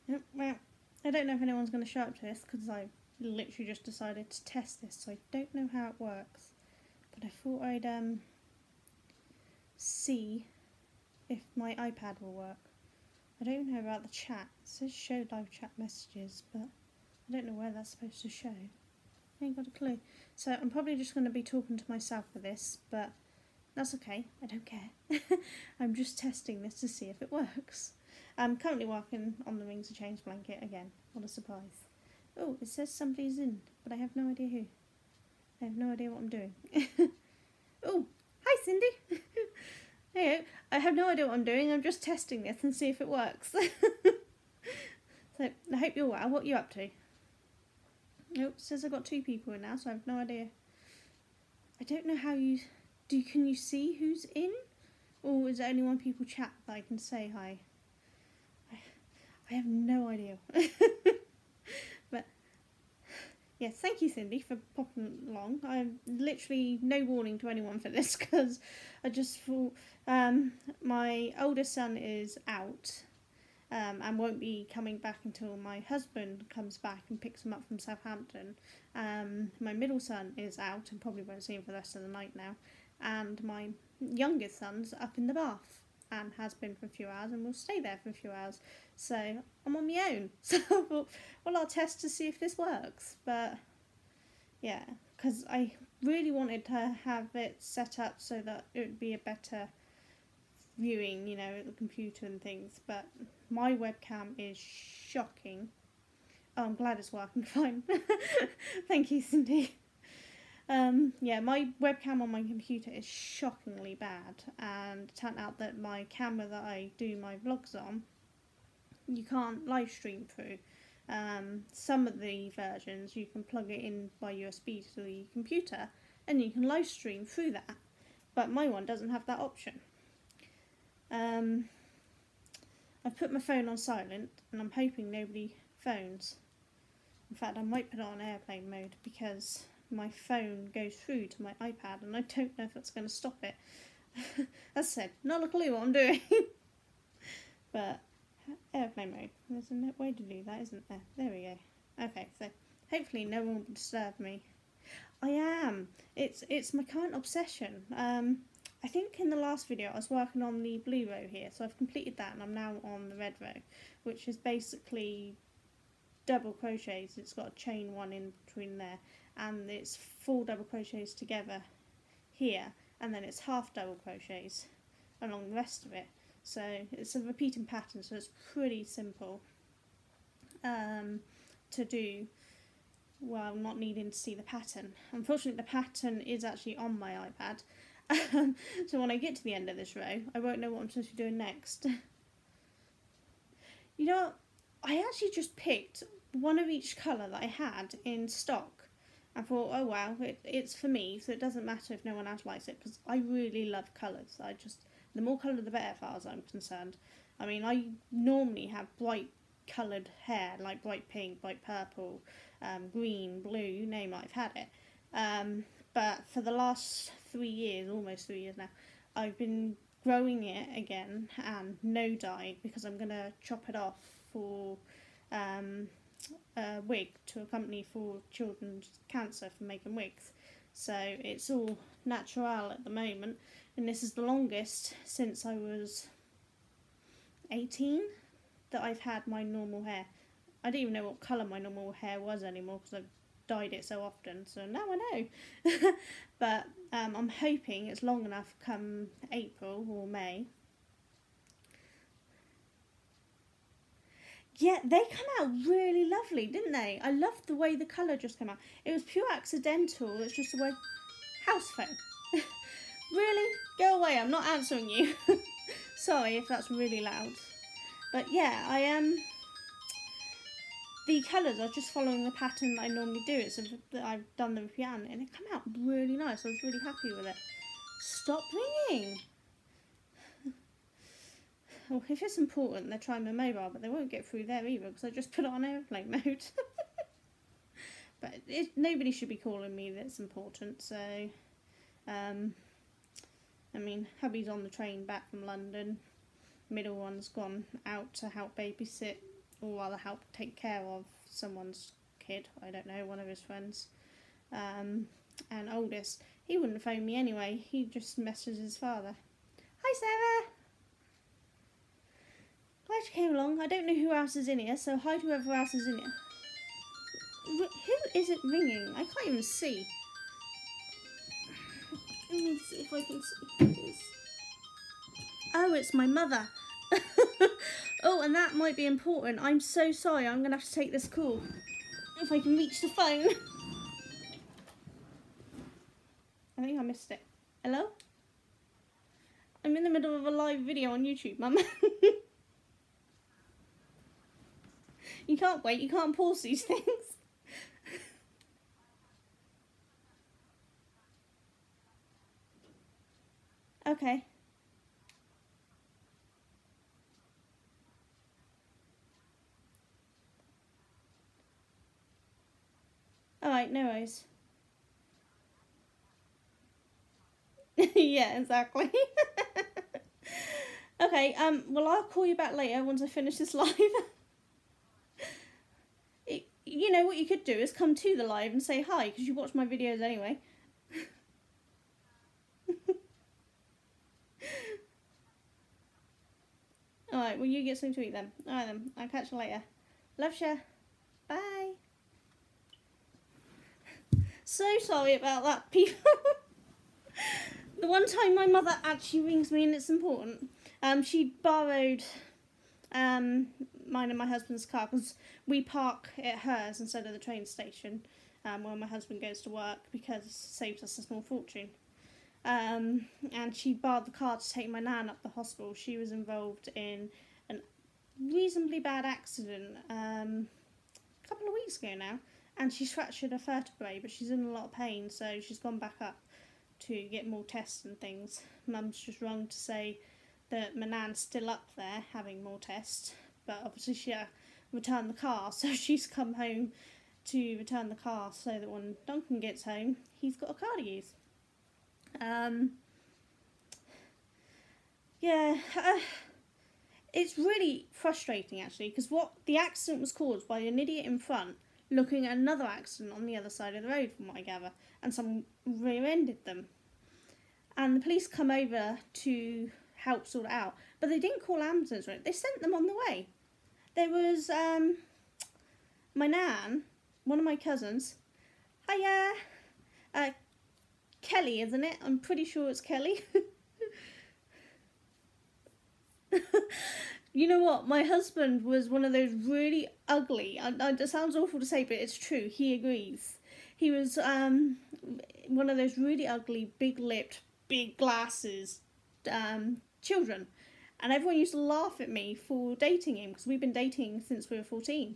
Well, I don't know if anyone's going to show up to this because I literally just decided to test this, so I don't know how it works. But I thought I'd see if my iPad will work. I don't know about the chat. It says show live chat messages, but I don't know where that's supposed to show. I ain't got a clue. So I'm probably just going to be talking to myself for this, but that's okay. I don't care. I'm just testing this to see if it works. I'm currently working on the Rings of Change blanket again. What a surprise. Oh, it says somebody's in, but I have no idea who. I have no idea what I'm doing. Oh, hi Cindy. Hey, I have no idea what I'm doing. I'm just testing this and see if it works. So I hope you're well. What are you up to? Nope, it says I've got 2 people in now, so I have no idea. I don't know how you do. Can you see who's in, or is it only when people chat that I can say hi? I have no idea. But yes, thank you, Cindy, for popping along. I'm literally no warning to anyone for this because I just thought my oldest son is out and won't be coming back until my husband comes back and picks him up from Southampton. My middle son is out and probably won't see him for the rest of the night now. And my youngest son's up in the bath and has been for a few hours and will stay there for a few hours. So I'm on my own. So I thought, well, I'll test to see if this works. But yeah, because I really wanted to have it set up so that it would be a better viewing, you know, at the computer and things. But my webcam is shocking. Oh, I'm glad it's working fine. Thank you, Cindy. Yeah, my webcam on my computer is shockingly bad, and it turned out that my camera that I do my vlogs on, you can't live stream through. Some of the versions you can plug it in by USB to the computer and you can live stream through that, but my one doesn't have that option. I've put my phone on silent and I'm hoping nobody phones. In fact, I might put it on airplane mode because my phone goes through to my iPad and I don't know if that's going to stop it. As I said, not a clue what I'm doing. But airplane mode, there's a way to do that, isn't there? There we go. Okay, so hopefully no one will disturb me. I am. It's my current obsession. I think in the last video I was working on the blue row here, so I've completed that and I'm now on the red row, which is basically double crochets. It's got a chain 1 in between there, and it's 4 double crochets together here, and then it's half double crochets along the rest of it. So it's a repeating pattern, so it's pretty simple to do while not needing to see the pattern. Unfortunately, the pattern is actually on my iPad. So when I get to the end of this row, I won't know what I'm supposed to be doing next. You know, I actually just picked one of each colour that I had in stock. I thought, oh wow, it's for me, so it doesn't matter if no one else likes it, because I really love colours. The more colour the better, as far as I'm concerned. I mean, I normally have bright coloured hair, like bright pink, bright purple, green, blue, you name it, I've had it. But for the last 3 years, almost 3 years now, I've been growing it again and no dye because I'm going to chop it off for a wig to a company for children's cancer for making wigs. So it's all natural at the moment, and this is the longest since I was 18 that I've had my normal hair. I don't even know what colour my normal hair was anymore because I've dyed it so often, so now I know. But I'm hoping it's long enough come April or May. Yeah, they come out really lovely, didn't they? I loved the way the colour just came out. It was pure accidental, it's just the way... House phone. Really? Go away, I'm not answering you. Sorry if that's really loud. But yeah, I am... The colours are just following the pattern that I normally do. It's that I've done the piano and it came out really nice. I was really happy with it. Stop ringing. Well, if it's important, they're trying my mobile, but they won't get through there either because I just put it on airplane mode. But nobody should be calling me that's important, so... I mean, hubby's on the train back from London. Middle one's gone out to help babysit or rather help take care of someone's kid. I don't know, one of his friends. And oldest, he wouldn't phone me anyway. He just messaged his father. Hi Sarah! Glad you came along. I don't know who else is in here, so hi to whoever else is in here. Who is it ringing? I can't even see. Let me see if I can see who it is. Oh, it's my mother. Oh, and that might be important. I'm so sorry. I'm going to have to take this call. If I can reach the phone. I think I missed it. Hello? I'm in the middle of a live video on YouTube, Mum. You can't wait. You can't pause these things. Okay. Alright, no worries. Yeah, exactly. Okay, well I'll call you back later once I finish this live. You know what you could do is come to the live and say hi, because you watch my videos anyway. Alright, well you get something to eat then. Alright then, I'll catch you later. Love ya. Bye. So sorry about that, people. The one time my mother actually rings me and it's important. She borrowed mine and my husband's car because we park at hers instead of the train station where my husband goes to work, because it saves us a small fortune. And she borrowed the car to take my nan up the hospital. She was involved in a reasonably bad accident a couple of weeks ago now, and she's fractured her vertebrae, but she's in a lot of pain, so she's gone back up to get more tests and things. Mum's just rung to say that my nan's still up there having more tests, but obviously she returned the car, so she's come home to return the car so that when Duncan gets home, he's got a car to use. Yeah, it's really frustrating actually, because what the accident was caused by an idiot in front looking at another accident on the other side of the road, from what I gather, and someone rear-ended them. And the police come over to help sort it out, but they didn't call ambulance, right? They sent them on the way. There was my nan, one of my cousins. Hiya, Kelly, isn't it? I'm pretty sure it's Kelly. You know what? My husband was one of those really ugly, it sounds awful to say, but it's true, he agrees. He was one of those really ugly, big-lipped, big glasses children. And everyone used to laugh at me for dating him, because we've been dating since we were 14.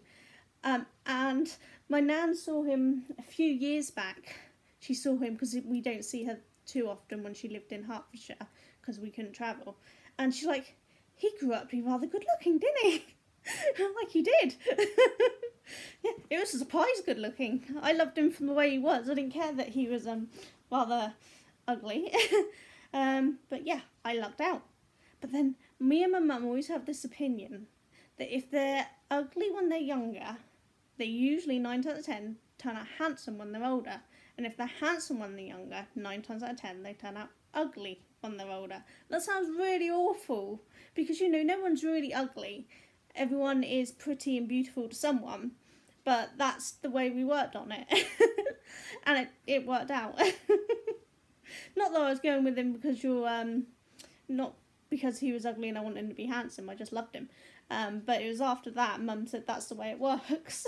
And my nan saw him a few years back. She saw him because we don't see her too often when she lived in Hertfordshire, because we couldn't travel. And she's like, he grew up to be rather good looking, didn't he? I'm like, he did. Yeah, it was a surprise good looking. I loved him from the way he was. I didn't care that he was rather ugly. But yeah, I lucked out. But then me and my mum always have this opinion that if they're ugly when they're younger, they usually 9 times out of 10 turn out handsome when they're older. And if they're handsome when they're younger, 9 times out of 10 they turn out ugly when they're older. That sounds really awful, because, you know, no one's really ugly. Everyone is pretty and beautiful to someone, but that's the way we worked on it. And it worked out. Not that I was going with him because not because he was ugly and I wanted him to be handsome, I just loved him. But it was after that Mum said that's the way it works.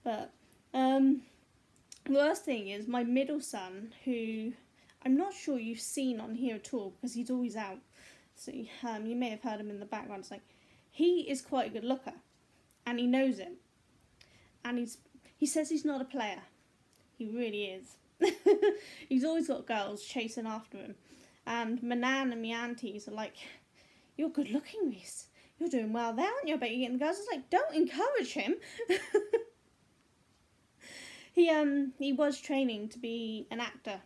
But the worst thing is my middle son, who I'm not sure you've seen on here at all because he's always out. So you may have heard him in the background. It's like, he is quite a good looker, and he knows it. And he says he's not a player. He really is. He's always got girls chasing after him. And my nan and my aunties are like, you're good looking, Reese. You're doing well there, aren't you? I bet you're getting the girls. It's like, don't encourage him. He was training to be an actor,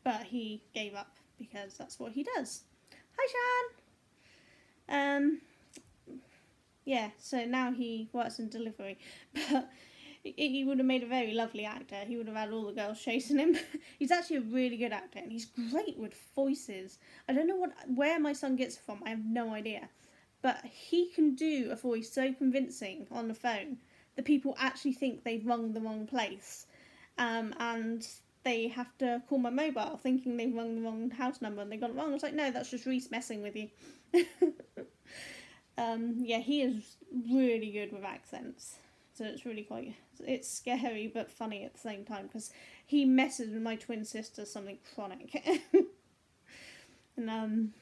but he gave up because that's what he does. Hi, Shan. Yeah, so now he works in delivery, but he would have made a very lovely actor. He would have had all the girls chasing him. He's actually a really good actor, and he's great with voices. I don't know where my son gets it from. I have no idea, but he can do a voice so convincing on the phone that people actually think they've rung the wrong place, and they have to call my mobile thinking they've rung the wrong house number and they got it wrong. I was like, no, that's just Reese messing with you. Yeah, he is really good with accents. So it's scary but funny at the same time because he messes with my twin sister something chronic. And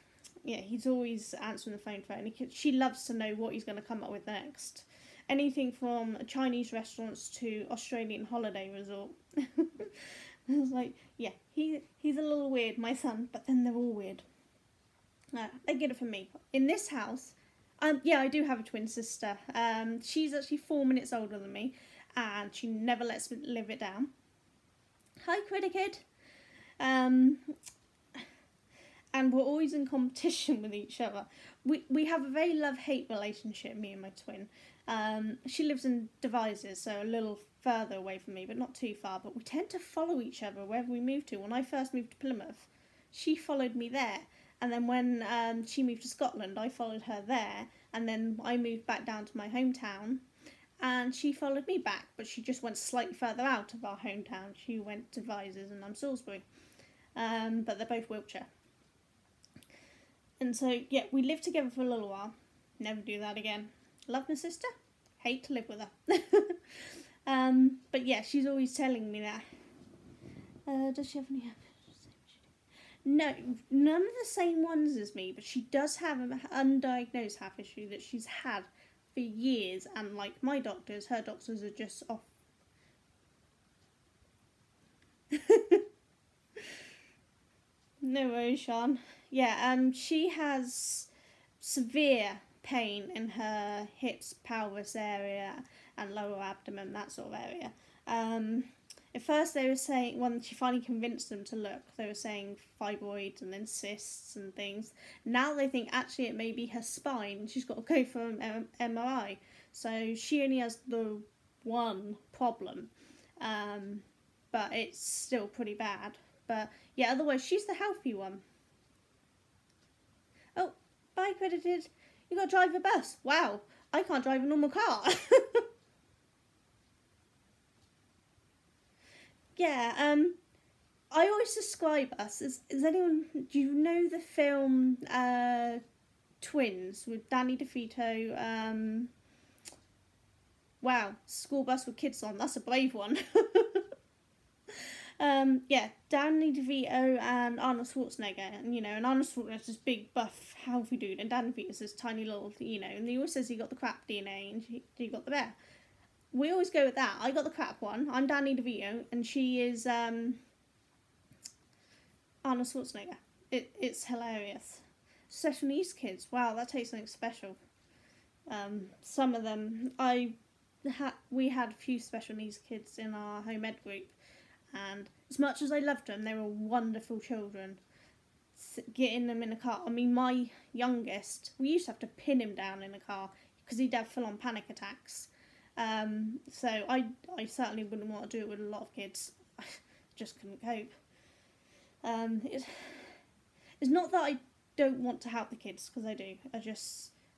yeah, he's always answering the phone for her, and she loves to know what he's going to come up with next. Anything from Chinese restaurants to Australian holiday resort. I was like, yeah, he's a little weird, my son, but then they're all weird. They get it from me. In this house, yeah, I do have a twin sister. She's actually 4 minutes older than me, and she never lets me live it down. Hi, Criticid. And we're always in competition with each other. We have a very love-hate relationship, me and my twin. She lives in Devizes, so a little further away from me, but not too far. But we tend to follow each other wherever we move to. When I first moved to Plymouth, she followed me there. And then when she moved to Scotland, I followed her there. And then I moved back down to my hometown, and she followed me back. But she just went slightly further out of our hometown. She went to Devizes and I'm Salisbury. But they're both Wiltshire. And so, yeah, we lived together for a little while. Never do that again. Love my sister. Hate to live with her. But yeah, she's always telling me that. Does she have any... No, none of the same ones as me, but she does have an undiagnosed HAF issue that she's had for years. And like my doctors, her doctors are just off. No worries, Sean. Yeah, she has severe pain in her hips, pelvis area, and lower abdomen, that sort of area. At first they were saying, when she finally convinced them to look, they were saying fibroids and then cysts and things. Now they think actually it may be her spine. She's got to go for an MRI. So she only has the one problem, but it's still pretty bad. But yeah, otherwise she's the healthy one. Oh, bye, Credited. You got to drive a bus. Wow, I can't drive a normal car. Yeah, I always describe us as anyone, do you know the film Twins with Danny DeVito? Wow, school bus with kids on, that's a brave one. Yeah, Danny DeVito and Arnold Schwarzenegger, and and Arnold Schwarzenegger's this big, buff, healthy dude, and Danny DeVito's this tiny little, and he always says he got the crap DNA and he got the bear. We always go with that. I got the crap one. I'm Danny DeVito, and she is Arnold Schwarzenegger. It's hilarious. Special needs kids. Wow, that takes something special. Some of them, we had a few special needs kids in our home ed group, and as much as I loved them, they were wonderful children. Getting them in a car. I mean, my youngest, we used to have to pin him down in a car because he'd have full-on panic attacks. So I certainly wouldn't want to do it with a lot of kids. I just couldn't cope. It's not that I don't want to help the kids, because I do.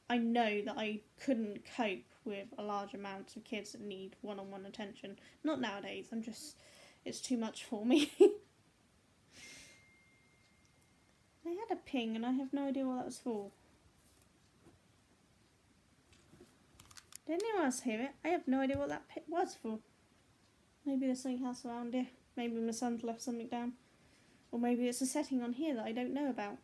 I know that I couldn't cope with a large amount of kids that need one-on-one attention. Not nowadays. It's too much for me. I had a ping and I have no idea what that was for. Did anyone else hear it? I have no idea what that was for. Maybe there's something else around here. Maybe my son's left something down. Or maybe it's a setting on here that I don't know about.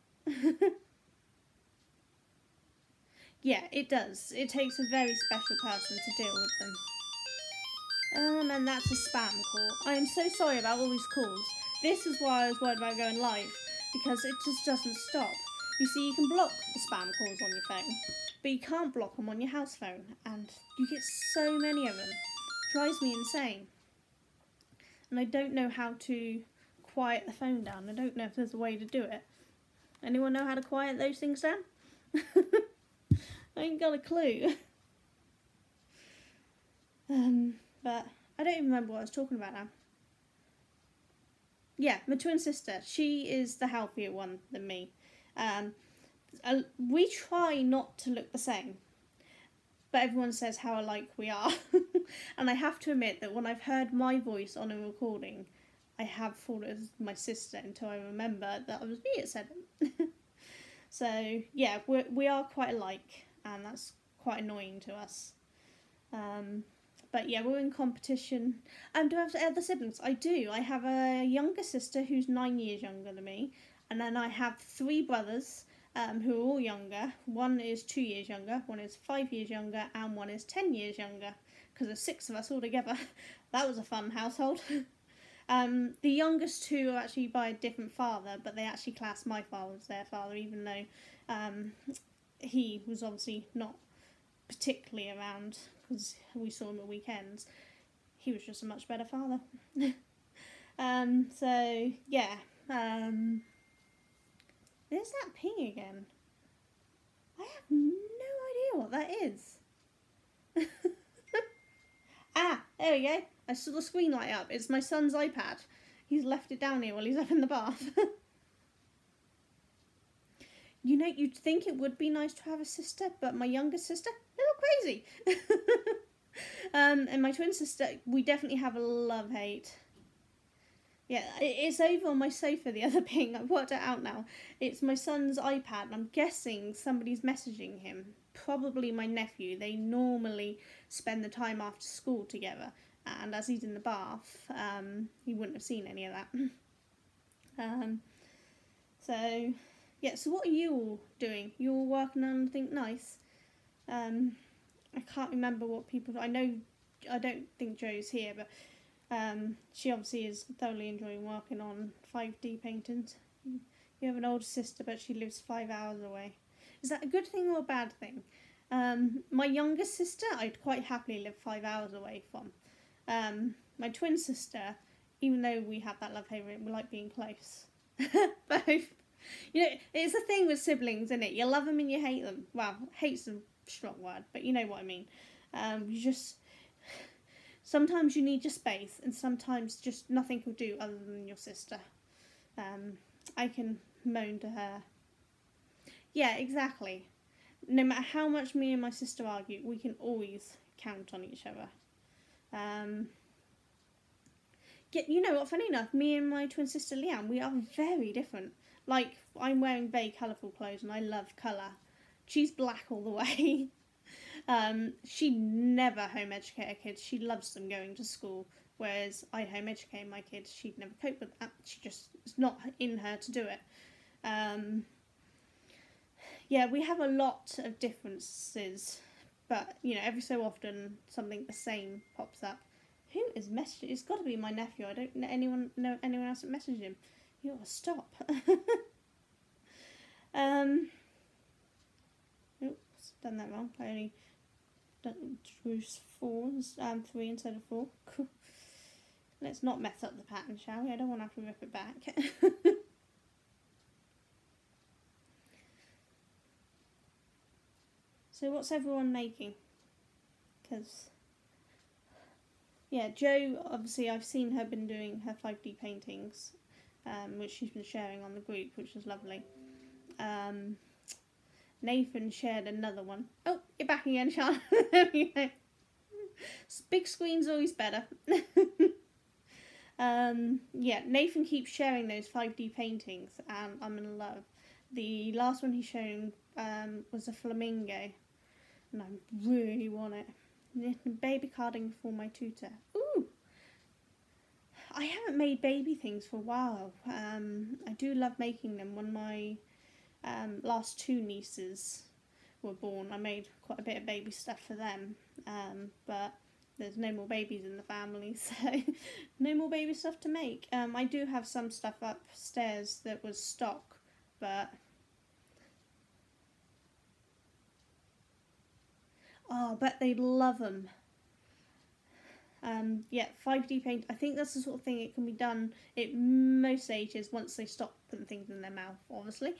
Yeah, it does. It takes a very special person to deal with them. And that's a spam call. I am so sorry about all these calls. This is why I was worried about going live, because it just doesn't stop. You see, you can block the spam calls on your phone, but you can't block them on your house phone, and you get so many of them. It drives me insane. And I don't know how to quiet the phone down. I don't know if there's a way to do it. Anyone know how to quiet those things down? I ain't got a clue. But I don't even remember what I was talking about now. Yeah, my twin sister. She is the healthier one than me. We try not to look the same, but everyone says how alike we are. And I have to admit that when I've heard my voice on a recording, I have thought it was my sister until I remember that it was me that said it. So, yeah, we are quite alike, and that's quite annoying to us. But yeah, we're in competition. Do I have other siblings? I do. I have a younger sister who's 9 years younger than me, and then I have 3 brothers who are all younger. One is 2 years younger, one is 5 years younger, and one is 10 years younger. Because there's 6 of us all together. That was a fun household. The youngest 2 are actually by a different father, but they actually class my father as their father, even though he was obviously not particularly around because we saw him at weekends. He was just a much better father. So yeah, there's that ping again. I have no idea what that is. Ah, there we go. I saw the screen light up. It's my son's iPad. He's left it down here while he's up in the bath. You know, you'd think it would be nice to have a sister, but my younger sister, a little crazy. And my twin sister, we definitely have a love-hate. Yeah, it's over on my sofa, the other ping. I've worked it out now. It's my son's iPad, and I'm guessing somebody's messaging him. Probably my nephew. They normally spend the time after school together. And as he's in the bath, he wouldn't have seen any of that. So... yeah, so what are you all doing? You all working on anything nice? I can't remember what people... I don't think Jo's here, but she obviously is thoroughly enjoying working on 5D paintings. You have an older sister, but she lives 5 hours away. Is that a good thing or a bad thing? My younger sister, I'd quite happily live 5 hours away from. My twin sister, even though we have that love-hate, we like being close. Both. You know, it's a thing with siblings, isn't it? You love them and you hate them. Well, hate's a strong word, but you know what I mean. You just... sometimes you need your space, and sometimes just nothing will do other than your sister. I can moan to her. Yeah, exactly. No matter how much me and my sister argue, we can always count on each other. Yeah, you know what, funny enough, me and my twin sister Leanne, we are very different. Like, I'm wearing very colourful clothes and I love colour. She's black all the way. She never home educate her kids. She loves them going to school. Whereas I home educate my kids. She'd never cope with that. It's not in her to do it. Yeah, we have a lot of differences. But, you know, every so often something the same pops up. Who is messaging? It's got to be my nephew. I don't know anyone else that messaged him. You gotta stop. Oops, done that wrong. I only drew 3 instead of 4. Cool. Let's not mess up the pattern, shall we? I don't want to have to rip it back. So what's everyone making? Because... yeah, Jo, obviously I've seen her been doing her 5D paintings. Which she's been sharing on the group, which was lovely. Nathan shared another one. Oh, you're back again, Sean. There we go. Big screen's always better. Yeah, Nathan keeps sharing those 5D paintings, and I'm in love. The last one he showed was a flamingo, and I really want it. Baby carding for my tutor. Ooh! I haven't made baby things for a while. I do love making them. When my last 2 nieces were born, I made quite a bit of baby stuff for them. But there's no more babies in the family, so no more baby stuff to make. I do have some stuff upstairs that was stock, but... oh, I bet they'd love them. Yeah, 5D paint, I think that's the sort of thing it can be done at most ages once they stop putting things in their mouth, obviously.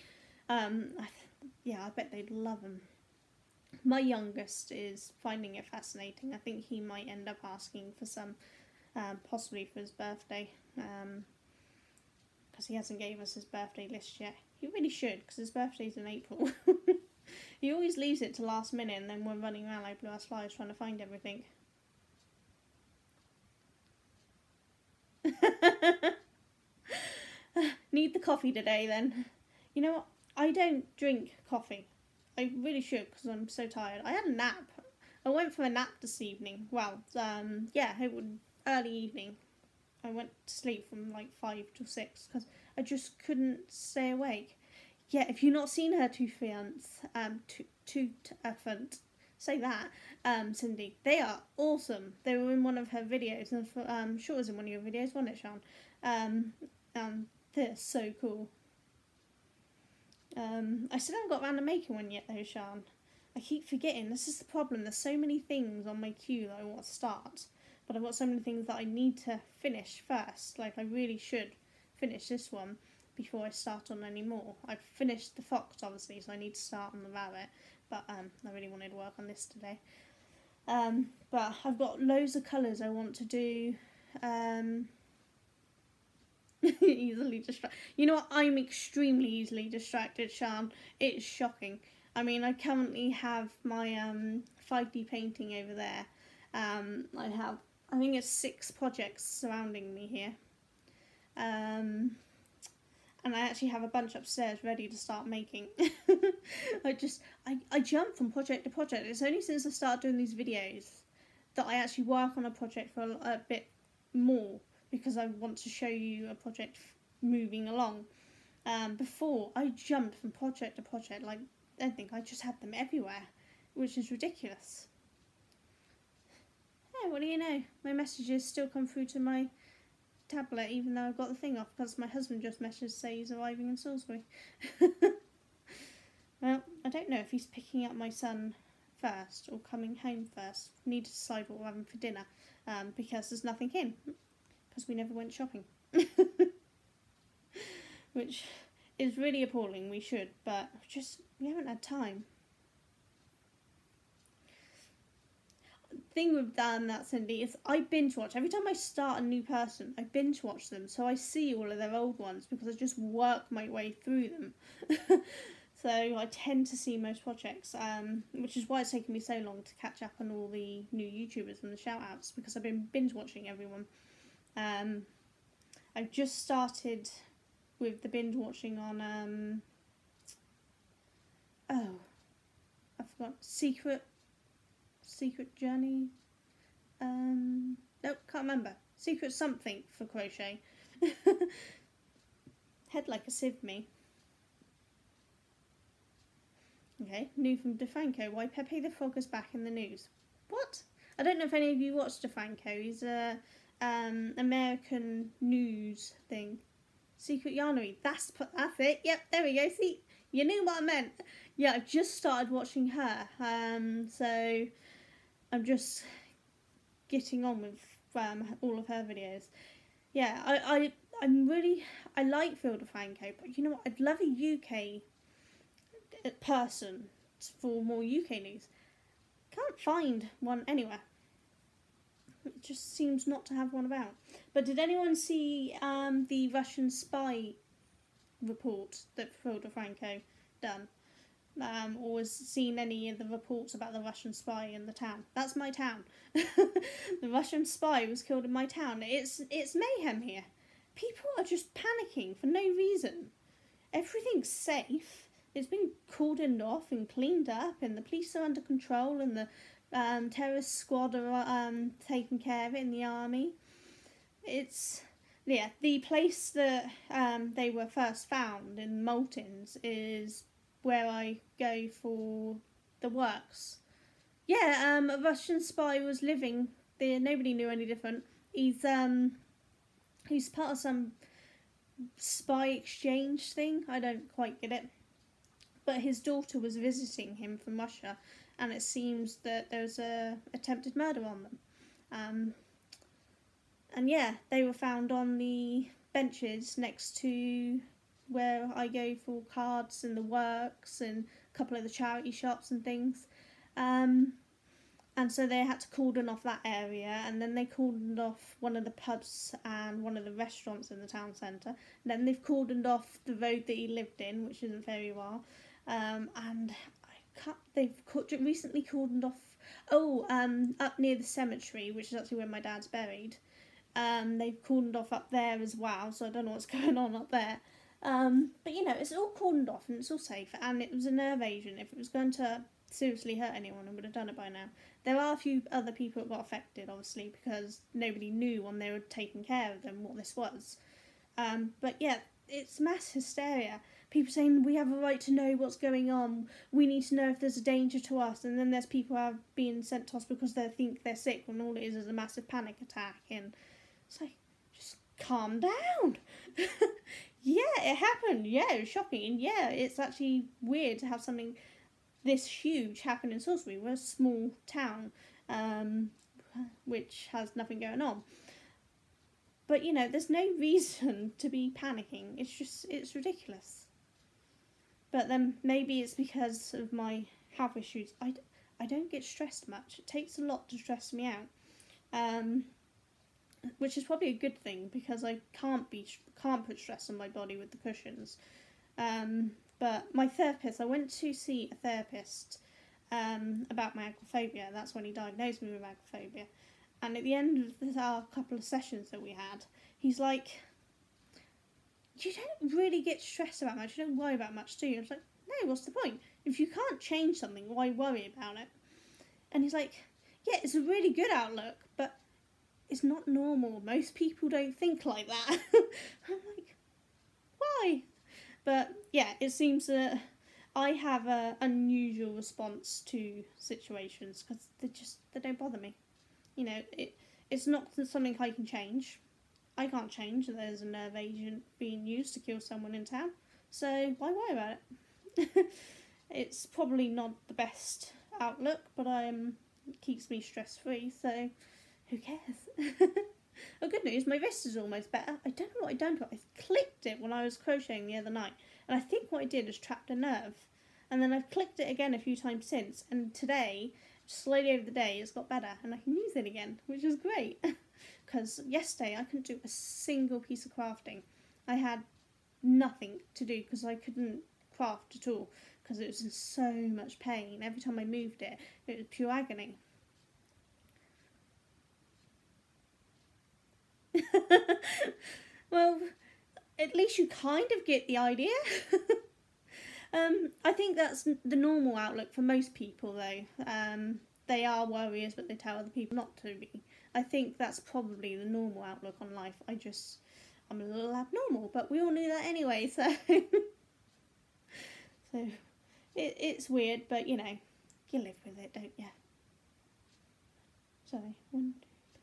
Yeah, I bet they'd love them. My youngest is finding it fascinating. I think he might end up asking for some, possibly for his birthday, because he hasn't gave us his birthday list yet. He really should, because his birthday's in April. He always leaves it to last minute, and then we're running around like blue-ass flies trying to find everything. Need the coffee today, then. You know what? I don't drink coffee. I really should, because I'm so tired. I had a nap. I went for a nap this evening. Well, yeah, it was early evening. I went to sleep from like 5 till 6 because I just couldn't stay awake. Yeah, if you've not seen her two fiance, say that, Cindy, they are awesome. They were in one of her videos, and I'm sure it was in one of your videos, wasn't it, Sean? They're so cool. I still haven't got around to making one yet though, Sean. I keep forgetting. This is the problem. There's so many things on my queue that I want to start, but I've got so many things that I need to finish first. Like, I really should finish this one before I start on any more. I've finished the fox, obviously, so I need to start on the rabbit, but I really wanted to work on this today. But I've got loads of colours I want to do. Easily distracted. You know what? I'm extremely easily distracted, Sean. It's shocking. I mean, I currently have my 5D painting over there. I think it's 6 projects surrounding me here. And I actually have a bunch upstairs ready to start making. I jump from project to project. It's only since I started doing these videos that I actually work on a project for a bit more, because I want to show you a project moving along. Before, I jumped from project to project, like, I think I just had them everywhere, which is ridiculous. Hey, what do you know? My messages still come through to my tablet, even though I've got the thing off, because my husband just messaged to say he's arriving in Salisbury. Well, I don't know if he's picking up my son first or coming home first. We need to decide what we're having for dinner, because there's nothing in, because we never went shopping. Which is really appalling. We should, but we haven't had time. The thing with that, Cindy, is I binge watch. Every time I start a new person, I binge watch them, so I see all of their old ones because I just work my way through them. So I tend to see most projects, which is why it's taken me so long to catch up on all the new YouTubers and the shout-outs, because I've been binge watching everyone. I've just started with the binge watching on I forgot, Secret Journey, nope, can't remember, Secret something for crochet. Head like a sieve, me. Okay, new from DeFranco. Why Pepe the Frog is back in the news. What? I don't know if any of you watch DeFranco. He's a American news thing. Secret Yarnery. That's it. Yep, there we go. See, you knew what I meant. Yeah, I've just started watching her. So I'm just getting on with all of her videos. Yeah, I like Phil DeFranco, but you know what? I'd love a UK person for more UK news. Can't find one anywhere. It just seems not to have one about. But did anyone see the Russian spy report that Phil DeFranco done? Or has seen any of the reports about the Russian spy in the town? That's my town. The Russian spy was killed in my town. It's mayhem here. People are just panicking for no reason. Everything's safe. It's been cordoned off and cleaned up, and the police are under control, and the terrorist squad are taking care of it in the army. It's, yeah, the place that they were first found in Maltins is where I go for the works. Yeah, a Russian spy was living there. Nobody knew any different. He's part of some spy exchange thing. I don't quite get it. But his daughter was visiting him from Russia, and it seems that there was a attempted murder on them. And yeah, they were found on the benches next to where I go for cards and the works and a couple of the charity shops and things. And so they had to cordon off that area, and then they cordoned off one of the pubs and one of the restaurants in the town centre. And then they've cordoned off the road that he lived in, which isn't very well. And they've recently cordoned off, up near the cemetery, which is actually where my dad's buried. They've cordoned off up there as well, so I don't know what's going on up there. But you know, it's all cordoned off and it's all safe, and it was a nerve agent. If it was going to seriously hurt anyone, I would have done it by now. There are a few other people that got affected, obviously, because nobody knew when they were taking care of them what this was. But yeah, it's mass hysteria. People saying we have a right to know what's going on. We need to know if there's a danger to us. And then there's people who are being sent to hospital because they think they're sick when all it is a massive panic attack. And it's like, just calm down. Yeah, it happened. Yeah, it was shocking. And yeah, it's actually weird to have something this huge happen in Salisbury. We're a small town, which has nothing going on. But, you know, there's no reason to be panicking. It's ridiculous. But then maybe it's because of my health issues. I don't get stressed much. It takes a lot to stress me out. Which is probably a good thing, because I can't put stress on my body with the cushions. But my therapist, I went to see a therapist about my agoraphobia. That's when he diagnosed me with agoraphobia. And at the end of our couple of sessions that we had, he's like, you don't really get stressed about much, you don't worry about much, do you? I was like, no, what's the point? If you can't change something, why worry about it? And he's like, yeah, it's a really good outlook, but it's not normal. Most people don't think like that. I'm like, why? But yeah, it seems that I have an unusual response to situations, because they don't bother me. You know, it's not something I can change. I can't change that there's a nerve agent being used to kill someone in town, so why worry about it? It's probably not the best outlook, but it keeps me stress-free, so who cares? Oh, good news, my wrist is almost better. I don't know what I've done to it. I clicked it when I was crocheting the other night, and I think what I did is trapped a nerve. And then I've clicked it again a few times since, and today, slowly over the day, it's got better, and I can use it again, which is great. Because yesterday I couldn't do a single piece of crafting. I had nothing to do because I couldn't craft at all, because it was in so much pain. Every time I moved it, it was pure agony. Well, at least you kind of get the idea. I think that's the normal outlook for most people, though. They are worriers, but they tell other people not to be. I think that's probably the normal outlook on life. I'm a little abnormal, but we all knew that anyway, so... So, it's weird, but, you know, you live with it, don't you? Sorry, 1, 2, 3.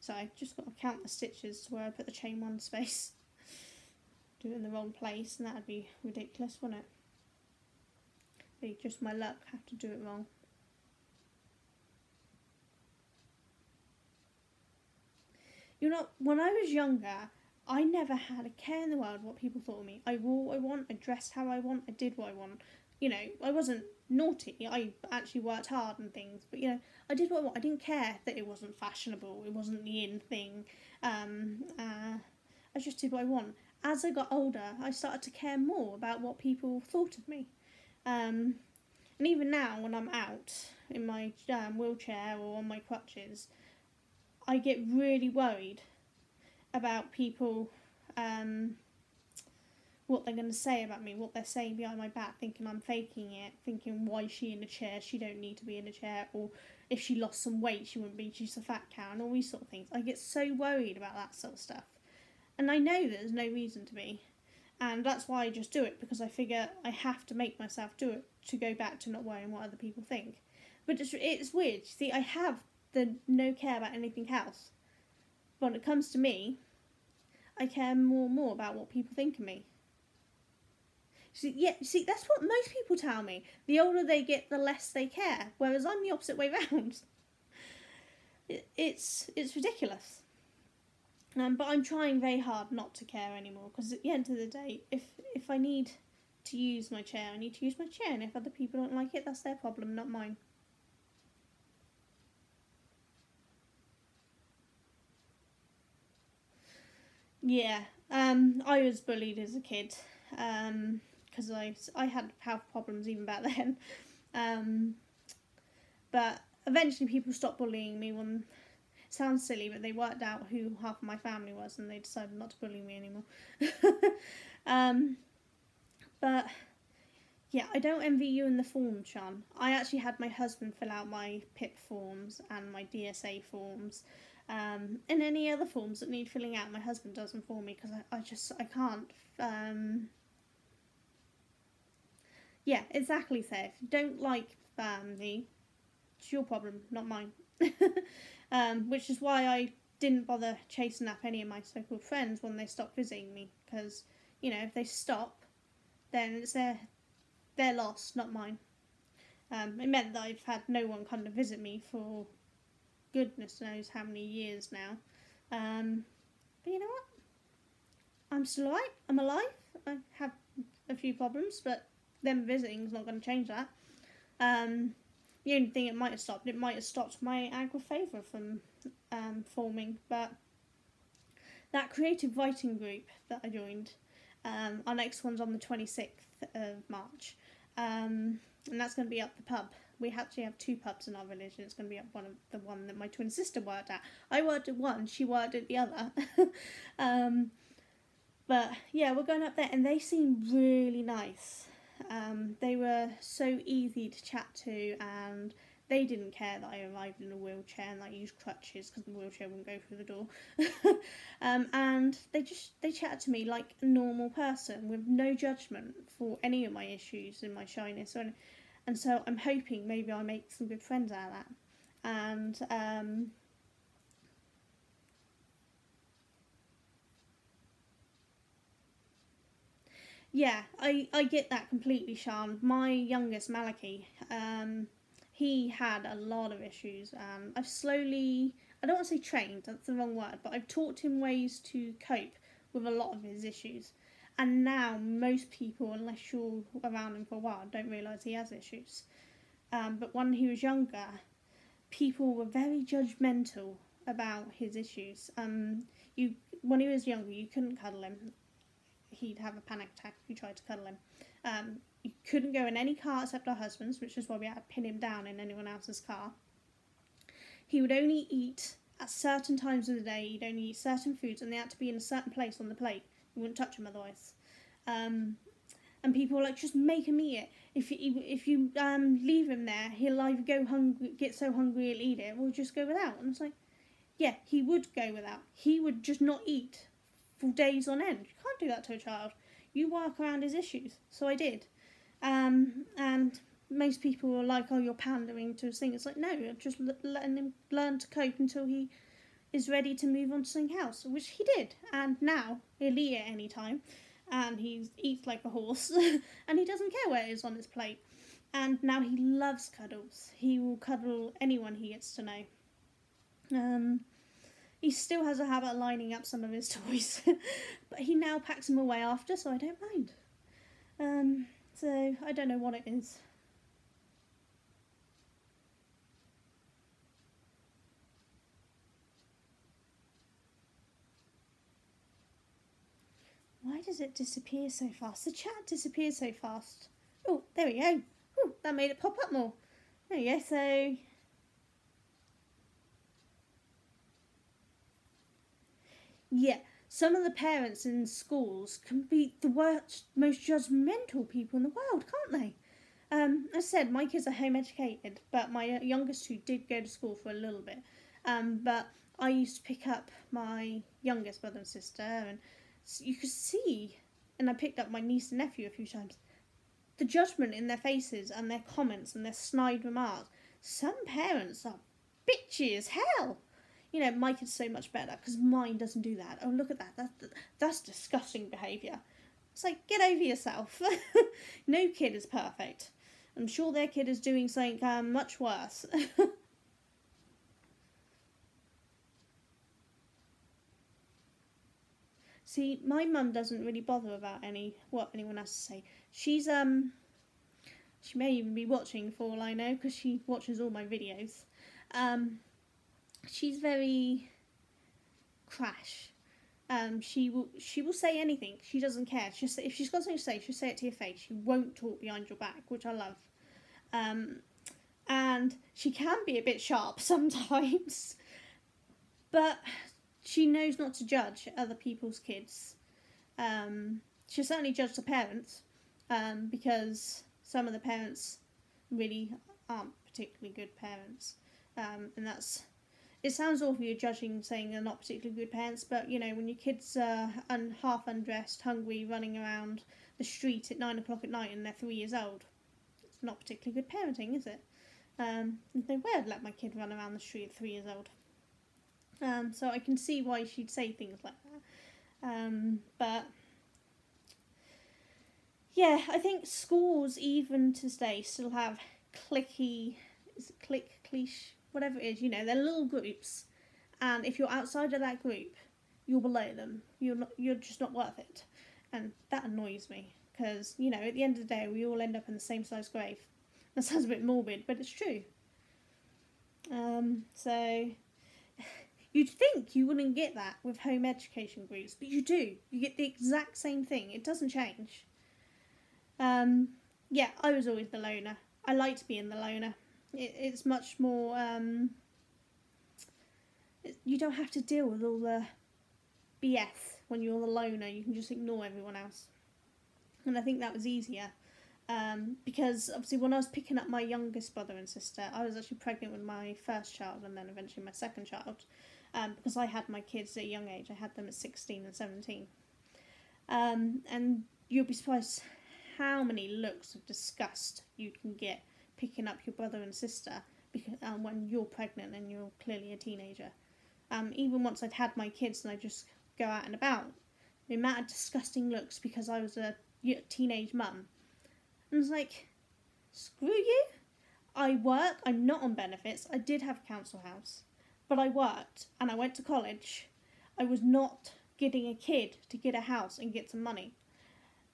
So I've just got to count the stitches to where I put the chain one space. Do it in the wrong place, and that'd be ridiculous, wouldn't it? Be just my luck, have to do it wrong. You know, when I was younger, I never had a care in the world what people thought of me. I wore what I want, I dressed how I want, I did what I want. You know, I wasn't naughty, I actually worked hard and things, but you know, I did what I want. I didn't care that it wasn't fashionable, it wasn't the in thing. I just did what I want. As I got older, I started to care more about what people thought of me. And even now, when I'm out in my wheelchair or on my crutches, I get really worried about people, what they're going to say about me, what they're saying behind my back, thinking I'm faking it, thinking why is she in a chair, she don't need to be in a chair, or if she lost some weight she wouldn't be, she's a fat cow, and all these sort of things. I get so worried about that sort of stuff. And I know there's no reason to be. And that's why I just do it, because I figure I have to make myself do it to go back to not worrying what other people think. But it's weird. See, I have the no care about anything else. But when it comes to me, I care more and more about what people think of me. See, that's what most people tell me. The older they get, the less they care. Whereas I'm the opposite way round. It's ridiculous. But I'm trying very hard not to care anymore, because at the end of the day, if I need to use my chair, I need to use my chair, and if other people don't like it, that's their problem, not mine. Yeah, I was bullied as a kid, because I had health problems even back then. Um, but eventually people stopped bullying me when, it sounds silly, but they worked out who half of my family was and they decided not to bully me anymore. um, but yeah, I don't envy you in the form, Sean. I actually had my husband fill out my PIP forms and my DSA forms, and any other forms that need filling out. My husband does them for me because I can't. Yeah, exactly. So if you don't like me, it's your problem, not mine. Which is why I didn't bother chasing up any of my so-called friends when they stopped visiting me, because if they stop, then it's their loss, not mine. It meant that I've had no one come to visit me for goodness knows how many years now. But you know what? I'm still alright. I'm alive. I have a few problems, but them visiting is not going to change that. The only thing it might have stopped my ankle favour from forming. But that creative writing group that I joined, our next one's on the 26th of March, and that's going to be up the pub. We actually have two pubs in our village, and it's going to be up the one that my twin sister worked at. I worked at one, she worked at the other. But yeah, we're going up there, and they seem really nice. They were so easy to chat to, and they didn't care that I arrived in a wheelchair and I used crutches because the wheelchair wouldn't go through the door. And they chatted to me like a normal person with no judgment for any of my issues and my shyness. And so I'm hoping maybe I'll make some good friends out of that. And yeah, I get that completely, Sean. My youngest, Maliki, he had a lot of issues. I've slowly, I don't want to say trained, that's the wrong word, but I've taught him ways to cope with a lot of his issues. And now most people, unless you're around him for a while, don't realise he has issues. But when he was younger, people were very judgmental about his issues. When he was younger, you couldn't cuddle him. He'd have a panic attack if you tried to cuddle him. You couldn't go in any car except our husband's, which is why we had to pin him down in anyone else's car. He would only eat at certain times of the day. He'd only eat certain foods, and they had to be in a certain place on the plate. You wouldn't touch him otherwise. And people were like, just make him eat it. If you leave him there, he'll either get so hungry he'll eat it, or just go without. And it's like, yeah, he would go without. He would just not eat for days on end. You can't do that to a child. You work around his issues. So I did. And most people are like, oh, you're pandering to his thing. It's like, no, I'm just letting him learn to cope until he is ready to move on to something else, which he did. And now he'll eat at any time. And he eats like a horse. And he doesn't care where it is on his plate. And now he loves cuddles. He will cuddle anyone he gets to know. He still has a habit of lining up some of his toys, but he now packs them away after, so I don't mind. So I don't know what it is. Why does it disappear so fast? The chat disappears so fast. Oh, there we go. Oh, that made it pop up more. There we go, so... Yeah, some of the parents in schools can be the worst, most judgmental people in the world, can't they? As I said, my kids are home educated, but my youngest two did go to school for a little bit. But I used to pick up my youngest brother and sister, and you could see, and I picked up my niece and nephew a few times, the judgment in their faces and their comments and their snide remarks. Some parents are bitchy as hell. My kid's so much better because mine doesn't do that. Oh, look at that. That's disgusting behaviour. It's like, get over yourself. No kid is perfect. I'm sure their kid is doing something much worse. See, my mum doesn't really bother about what anyone has to say. She's she may even be watching for all I know because she watches all my videos. She's very crash. She will say anything. She doesn't care. If she's got something to say, she'll say it to your face. She won't talk behind your back, which I love. And she can be a bit sharp sometimes, but she knows not to judge other people's kids. She'll certainly judge the parents, because some of the parents really aren't particularly good parents, and that's. It sounds awful you're judging, saying they're not particularly good parents, but you know, when your kids are half undressed, hungry, running around the street at 9 o'clock at night and they're 3 years old, it's not particularly good parenting, is it? There's no way I'd let my kid run around the street at 3 years old. So I can see why she'd say things like that. But yeah, I think schools, even to today, still have cliche, whatever it is, you know, they're little groups, and if you're outside of that group, you're below them. You're just not worth it, and that annoys me because, you know, at the end of the day, we all end up in the same size grave. That sounds a bit morbid, but it's true. So you'd think you wouldn't get that with home education groups, but you do. You get the exact same thing. It doesn't change. Yeah, I was always the loner. I liked being the loner. It's much more, you don't have to deal with all the BS when you're the loner. You can just ignore everyone else. And I think that was easier. Because obviously when I was picking up my youngest brother and sister, I was actually pregnant with my first child and then eventually my second child. Because I had my kids at a young age. I had them at 16 and 17. And you'll be surprised how many looks of disgust you can get picking up your brother and sister because when you're pregnant and you're clearly a teenager. Even once I'd had my kids and I just go out and about, the amount of disgusting looks because I was a teenage mum. And it's like, screw you. I work, I'm not on benefits. I did have a council house, but I worked and I went to college. I was not getting a kid to get a house and get some money.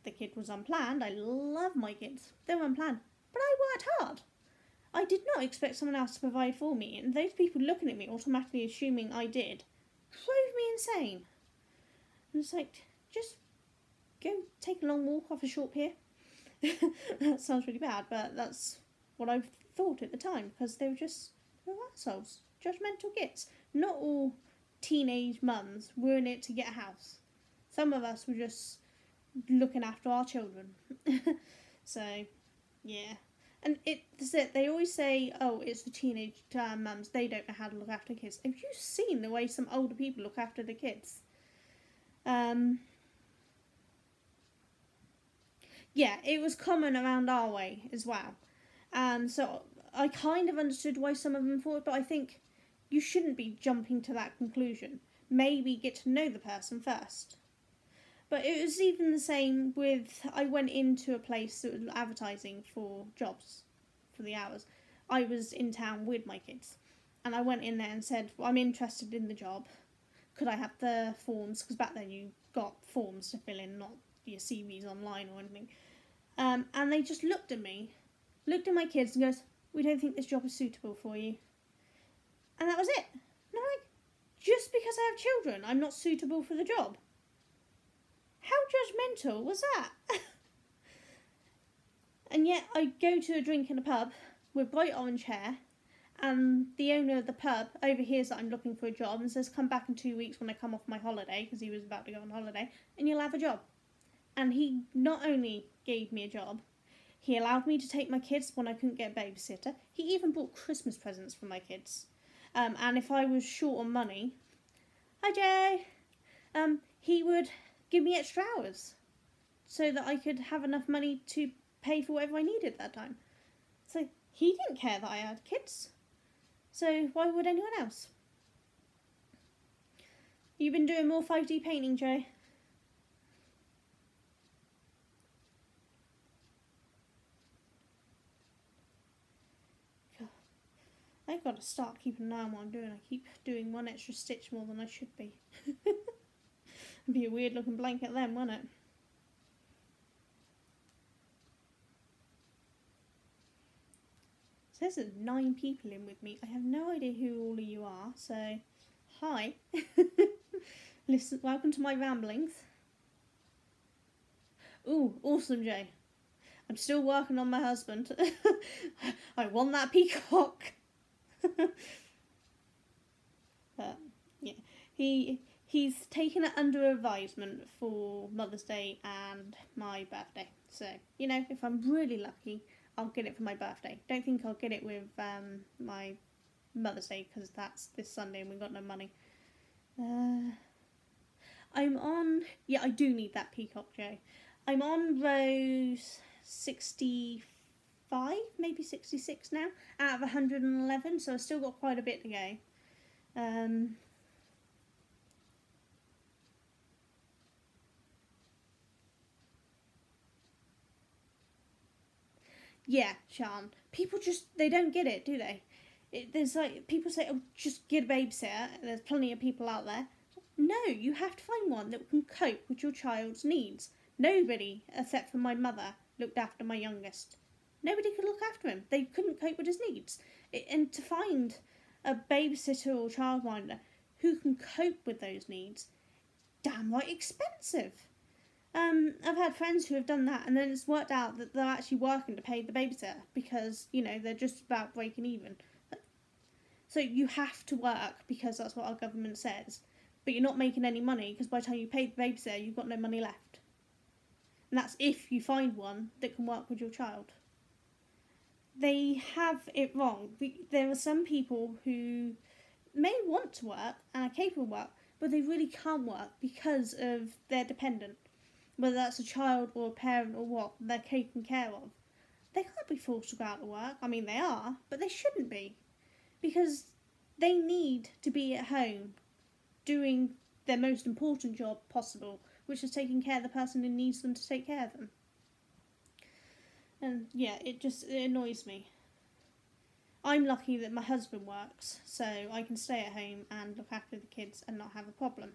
The kid was unplanned. I love my kids. They were unplanned. But I worked hard. I did not expect someone else to provide for me, and those people looking at me automatically assuming I did drove me insane. And it's like, just go take a long walk off a short pier. That sounds really bad, but that's what I thought at the time, because they were assholes, judgmental gits. Not all teenage mums were in it to get a house. Some of us were just looking after our children. So, yeah. And that's it. They always say, oh, it's the teenage mums. They don't know how to look after kids. Have you seen the way some older people look after the kids? Yeah, it was common around our way as well. So I kind of understood why some of them thought it, but I think you shouldn't be jumping to that conclusion. Maybe get to know the person first. But it was even the same with, I went into a place that was advertising for jobs for the hours. I was in town with my kids. And I went in there and said, well, I'm interested in the job. Could I have the forms? Because back then you got forms to fill in, not your CVs online or anything. And they just looked at me, looked at my kids and goes, we don't think this job is suitable for you. And that was it. And I'm like, just because I have children, I'm not suitable for the job. How judgmental was that? And yet I go to a drink in a pub with bright orange hair, and the owner of the pub overhears that I'm looking for a job and says, come back in 2 weeks when I come off my holiday, because he was about to go on holiday, and you'll have a job. And he not only gave me a job, he allowed me to take my kids when I couldn't get a babysitter. He even bought Christmas presents for my kids. And if I was short on money, hi Jay, he would give me extra hours so that I could have enough money to pay for whatever I needed at that time. So he didn't care that I had kids. So why would anyone else? You've been doing more 5D painting, Jay? I've got to start keeping an eye on what I'm doing. I keep doing one extra stitch more than I should be. It'd be a weird looking blanket then, wouldn't it? So there's 9 people in with me. I have no idea who all of you are, so hi. Listen, welcome to my ramblings. Ooh, awesome, Jay. I'm still working on my husband. I want that peacock. But yeah, he's taken it under advisement for Mother's Day and my birthday. So you know, if I'm really lucky, I'll get it for my birthday. Don't think I'll get it with my Mother's Day because that's this Sunday and we've got no money. I'm on. Yeah, I do need that peacock, Joe. I'm on row 65, maybe 66 now, out of 111. So I've still got quite a bit to go. Yeah, Sean. People they don't get it, do they? There's like, people say, oh, just get a babysitter. There's plenty of people out there. No, you have to find one that can cope with your child's needs. Nobody, except for my mother, looked after my youngest. Nobody could look after him. They couldn't cope with his needs. And to find a babysitter or childminder who can cope with those needs, damn right expensive. I've had friends who have done that, and then it's worked out that they're actually working to pay the babysitter because, you know, they're just about breaking even. So you have to work because that's what our government says, but you're not making any money because by the time you pay the babysitter, you've got no money left. And that's if you find one that can work with your child. They have it wrong. There are some people who may want to work and are capable of work, but they really can't work because of their dependent. Whether that's a child or a parent or what, they're taken care of. They can't be forced to go out to work. I mean, they are, but they shouldn't be. Because they need to be at home doing their most important job possible, which is taking care of the person who needs them to take care of them. And yeah, it annoys me. I'm lucky that my husband works, so I can stay at home and look after the kids and not have a problem.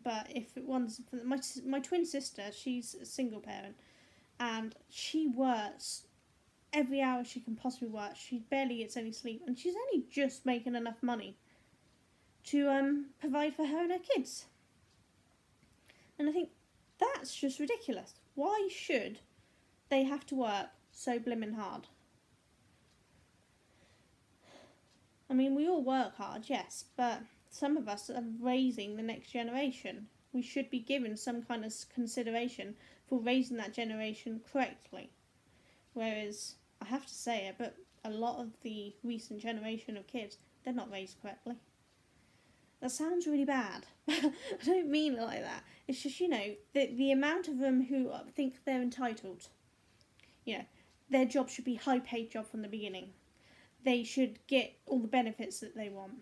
But if it was my twin sister, she's a single parent, and she works every hour she can possibly work. She barely gets any sleep, and she's only just making enough money to provide for her and her kids. And I think that's just ridiculous. Why should they have to work so blimmin' hard? I mean, we all work hard, yes, but some of us are raising the next generation. We should be given some kind of consideration for raising that generation correctly. Whereas, I have to say it, but a lot of the recent generation of kids, they're not raised correctly. That sounds really bad. I don't mean it like that. It's just, you know, the amount of them who think they're entitled. You know, their job should be a high-paid job from the beginning. They should get all the benefits that they want.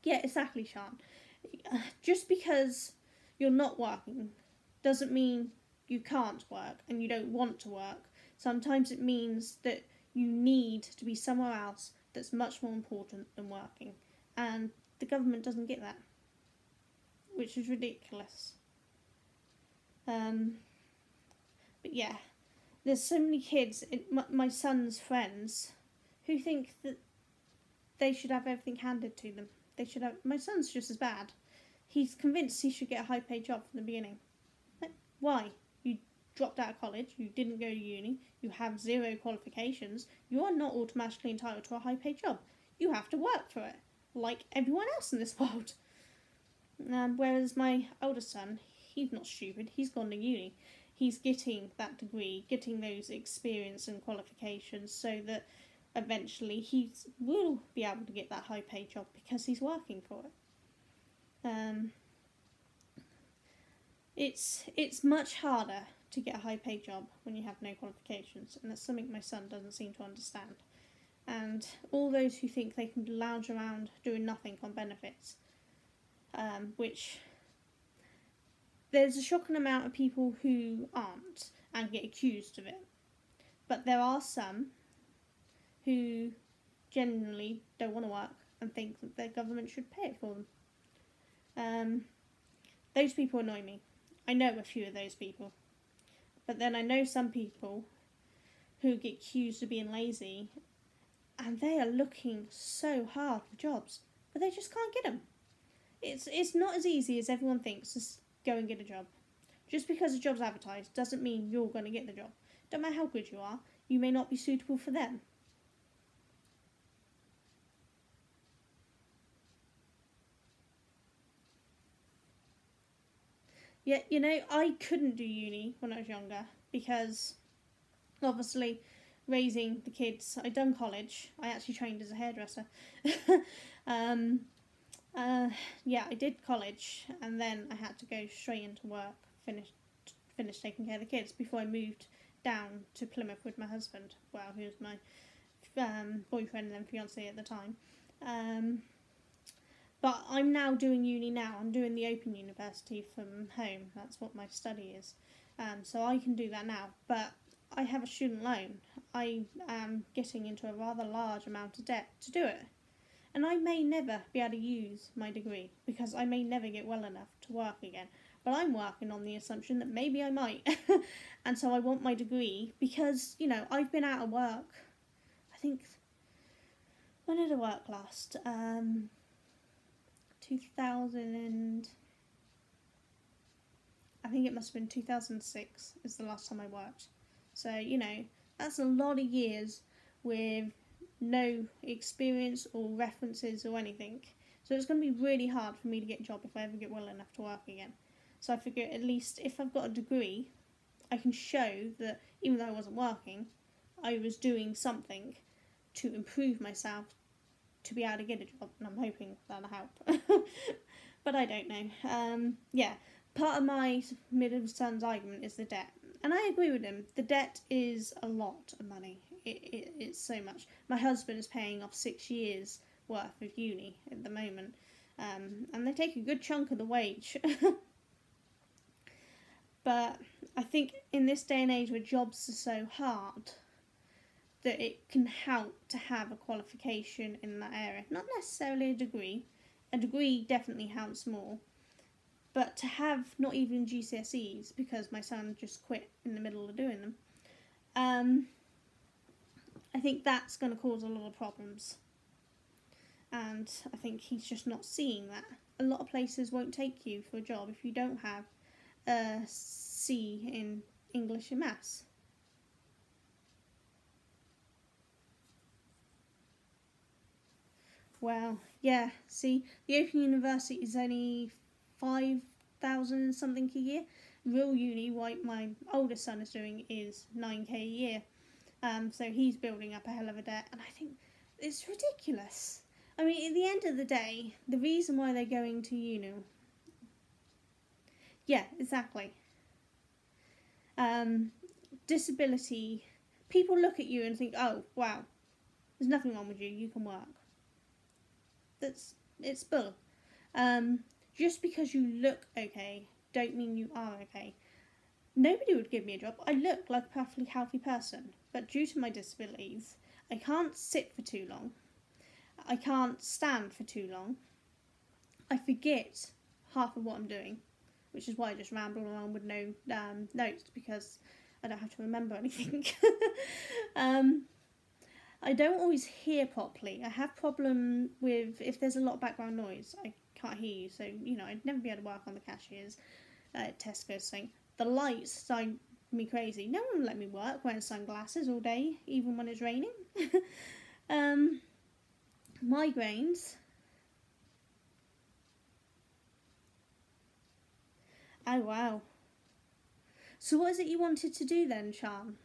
Yeah, exactly, Sean. Just because you're not working doesn't mean you can't work and you don't want to work. Sometimes it means that you need to be somewhere else that's much more important than working. And the government doesn't get that, which is ridiculous. But yeah, there's so many kids, my son's friends, who think that they should have everything handed to them. They should have. My son's just as bad. He's convinced he should get a high-paid job from the beginning. Like, why? You dropped out of college. You didn't go to uni. You have 0 qualifications. You are not automatically entitled to a high-paid job. You have to work for it, like everyone else in this world. Whereas my oldest son, he's not stupid. He's gone to uni. He's getting that degree, getting those experience and qualifications, so that eventually he will be able to get that high paid job because he's working for it. It's much harder to get a high paid job when you have no qualifications, and that's something my son doesn't seem to understand. And all those who think they can lounge around doing nothing on benefits, which there's a shocking amount of people who aren't and get accused of it, but there are some who genuinely don't want to work and think that their government should pay it for them. Those people annoy me. I know a few of those people. But then I know some people who get accused of being lazy, and they are looking so hard for jobs, but they just can't get them. It's not as easy as everyone thinks to go and get a job. Just because a job's advertised doesn't mean you're going to get the job. Don't matter how good you are, you may not be suitable for them. Yeah, you know, I couldn't do uni when I was younger because obviously raising the kids. I'd done college. I actually trained as a hairdresser. um, yeah, I did college, and then I had to go straight into work, finish taking care of the kids before I moved down to Plymouth with my husband. Well, he was my boyfriend and then fiance at the time. But I'm now doing uni now. I'm doing the Open University from home. That's what my study is. So I can do that now. But I have a student loan. I am getting into a rather large amount of debt to do it. And I may never be able to use my degree because I may never get well enough to work again. But I'm working on the assumption that maybe I might. And so I want my degree because, you know, I've been out of work. I think, when did I work last? 2000 and... I think it must have been 2006 is the last time I worked. So, you know, that's a lot of years with no experience or references or anything. So it's going to be really hard for me to get a job if I ever get well enough to work again. So I figure at least if I've got a degree, I can show that even though I wasn't working, I was doing something to improve myself to be able to get a job, and I'm hoping that'll help. But I don't know. Yeah, part of my middle son's argument is the debt. And I agree with him. The debt is a lot of money. It's so much. My husband is paying off 6 years' worth of uni at the moment. And they take a good chunk of the wage. But I think in this day and age where jobs are so hard, that it can help to have a qualification in that area. Not necessarily a degree. A degree definitely helps more. But to have not even GCSEs, because my son just quit in the middle of doing them, I think that's going to cause a lot of problems. And I think he's just not seeing that. A lot of places won't take you for a job if you don't have a C in English and Maths. Well, yeah, see, the Open University is only 5,000 something a year. Real uni, what my oldest son is doing, is 9k a year. So he's building up a hell of a debt, and I think it's ridiculous. I mean, at the end of the day, the reason why they're going to uni... Yeah, exactly. Disability... People look at you and think, oh, wow, there's nothing wrong with you, you can work. It's bull. Just because you look okay, don't mean you are okay. Nobody would give me a job. I look like a perfectly healthy person, but due to my disabilities, I can't sit for too long. I can't stand for too long. I forget half of what I'm doing, which is why I just ramble along with no notes, because I don't have to remember anything. I don't always hear properly. I have problem with if there's a lot of background noise. I can't hear you, so you know I'd never be able to work on the cashiers at Tesco's thing. The lights drive me crazy. No one will let me work wearing sunglasses all day, even when it's raining. Migraines. Oh wow. So what is it you wanted to do then, Sian?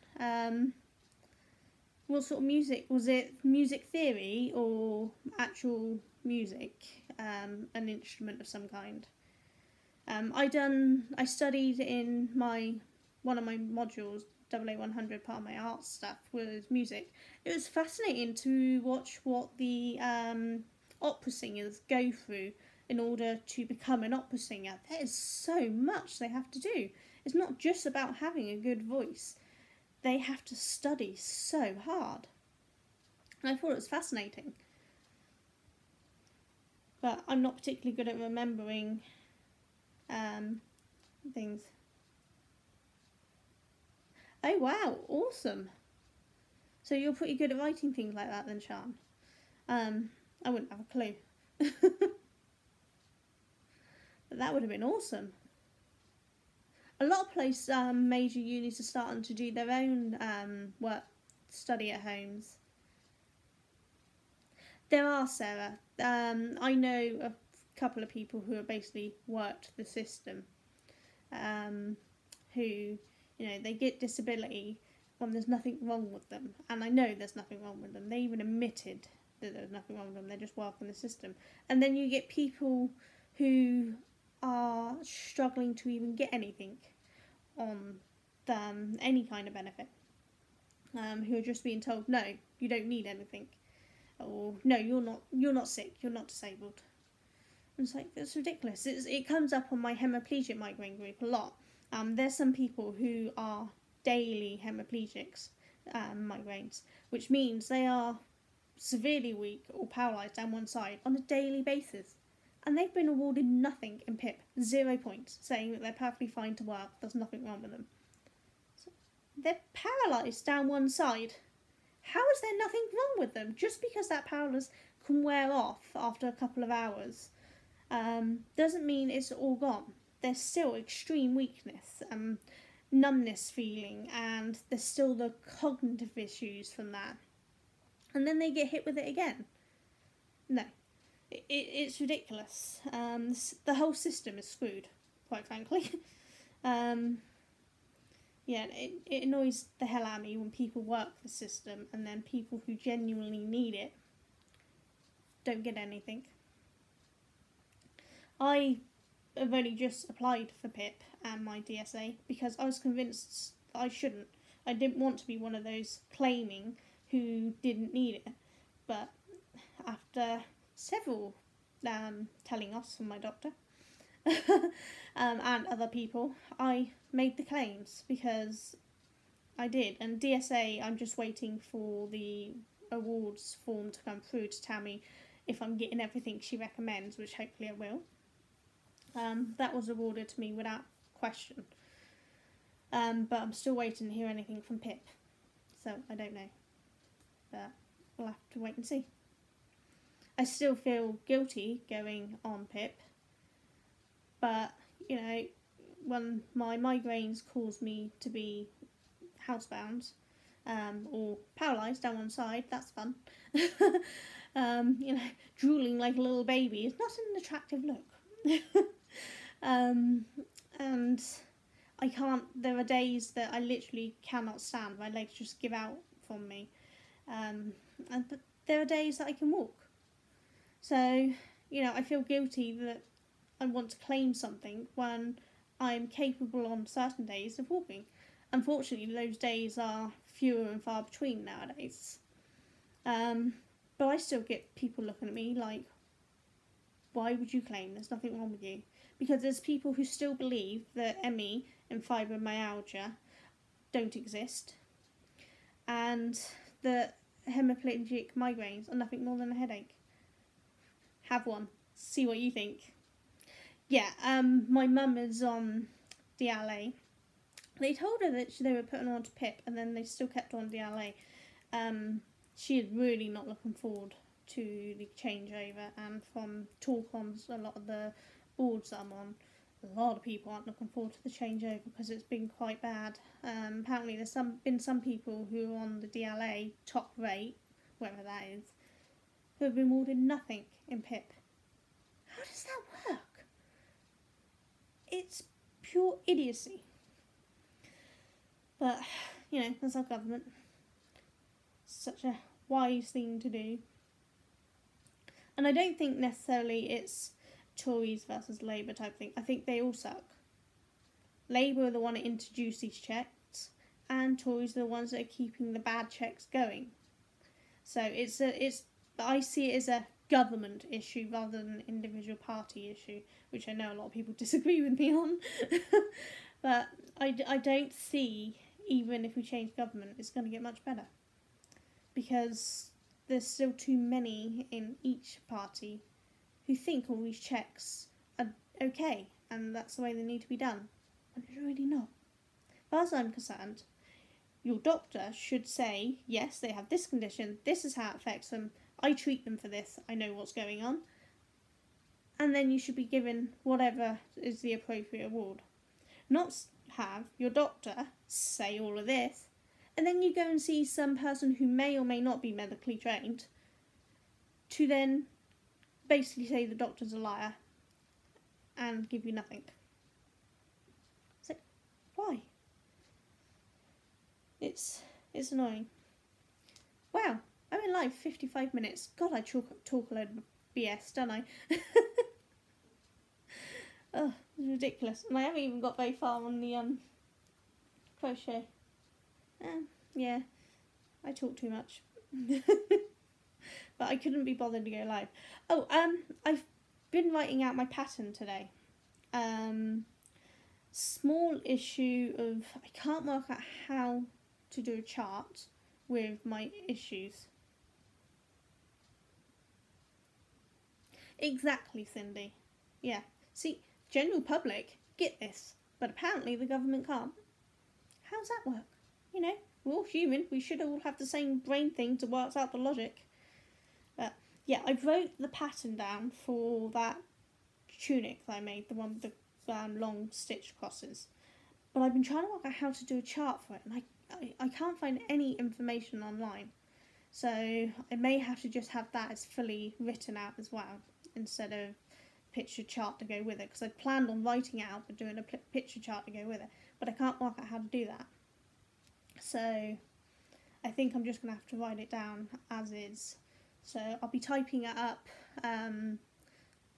What sort of music? Was it music theory or actual music? An instrument of some kind? I studied in one of my modules, AA100, part of my art stuff was music. It was fascinating to watch what the opera singers go through in order to become an opera singer. There is so much they have to do. It's not just about having a good voice. They have to study so hard. And I thought it was fascinating. but I'm not particularly good at remembering things. Oh wow, awesome. So you're pretty good at writing things like that then, Sean. I wouldn't have a clue. But that would have been awesome. A lot of major unis are starting to do their own work study at homes. There are, Sarah. I know a couple of people who have basically worked the system, who, they get disability when there's nothing wrong with them. And I know there's nothing wrong with them. They even admitted that there's nothing wrong with them. They just work in the system. And then you get people who are struggling to even get anything on any kind of benefit, who are just being told, no, you don't need anything, or no, you're not sick, you're not disabled. And it's like, that's ridiculous. It comes up on my hemiplegic migraine group a lot. There's some people who are daily hemiplegics migraines, which means they are severely weak or paralysed down one side on a daily basis. And they've been awarded nothing in PIP, 0 points, saying that they're perfectly fine to work, there's nothing wrong with them. So they're paralysed down one side. How is there nothing wrong with them? Just because that paralysis can wear off after a couple of hours doesn't mean it's all gone. There's still extreme weakness, numbness feeling, and there's still the cognitive issues from that. And then they get hit with it again. No. It's ridiculous. The whole system is screwed, quite frankly. It annoys the hell out of me when people work the system and then people who genuinely need it don't get anything. I have only just applied for PIP and my DSA because I was convinced that I shouldn't. I didn't want to be one of those claiming who didn't need it. But after several telling us from my doctor and other people, I made the claims because I did. And DSA, I'm just waiting for the awards form to come through to tell me if I'm getting everything she recommends, which hopefully I will. That was awarded to me without question, but I'm still waiting to hear anything from PIP, so I don't know, but we'll have to wait and see. I still feel guilty going on PIP, but when my migraines cause me to be housebound or paralysed down one side, that's fun. Drooling like a little baby is not an attractive look. And I can't, there are days that I literally cannot stand, my legs just give out from me, but there are days that I can walk. So, I feel guilty that I want to claim something when I'm capable on certain days of walking. Unfortunately, those days are fewer and far between nowadays. But I still get people looking at me like, why would you claim there's nothing wrong with you? Because there's people who still believe that ME and fibromyalgia don't exist, and that hemiplegic migraines are nothing more than a headache. Have one. See what you think. Yeah, my mum is on DLA. They told her that they were putting her on to PIP, and then they still kept her on DLA. She is really not looking forward to the changeover, and from talk on a lot of the boards that I'm on, a lot of people aren't looking forward to the changeover because it's been quite bad. Apparently there's been some people who are on the DLA top rate, whatever that is, who have been awarded nothing in PIP. How does that work? It's pure idiocy. But, that's our government. Such a wise thing to do. And I don't think necessarily it's Tories versus Labour type thing. I think they all suck. Labour are the one that introduced these checks, and Tories are the ones that are keeping the bad checks going. So I see it as a government issue rather than an individual party issue, which I know a lot of people disagree with me on. But I don't see, even if we change government, it's going to get much better. Because there's still too many in each party who think all these checks are okay and that's the way they need to be done, when it's really not. As far as I'm concerned, your doctor should say, yes, they have this condition, this is how it affects them, I treat them for this, I know what's going on, and then you should be given whatever is the appropriate award. Not have your doctor say all of this, and then you go and see some person who may or may not be medically trained to then basically say the doctor's a liar and give you nothing. It's like, why? It's annoying. Wow, I'm in live 55 minutes. God, I talk a load of BS, don't I? Oh, it's ridiculous. And I haven't even got very far on the crochet. Yeah, I talk too much. But I couldn't be bothered to go live. Oh, I've been writing out my pattern today. Small issue of I can't work out how to do a chart with my issues. Exactly, Cindy. Yeah. See, general public get this, but apparently the government can't. How does that work? You know, we're all human. We should all have the same brain thing to work out the logic. But yeah, I wrote the pattern down for that tunic that I made, the one with the long stitch crosses. But I've been trying to work out how to do a chart for it, and I can't find any information online. So I may have to just have that as fully written out as well, instead of picture chart to go with it, because I planned on writing it out but doing a picture chart to go with it, but I can't work out how to do that. So I think I'm just going to have to write it down as is. So I'll be typing it up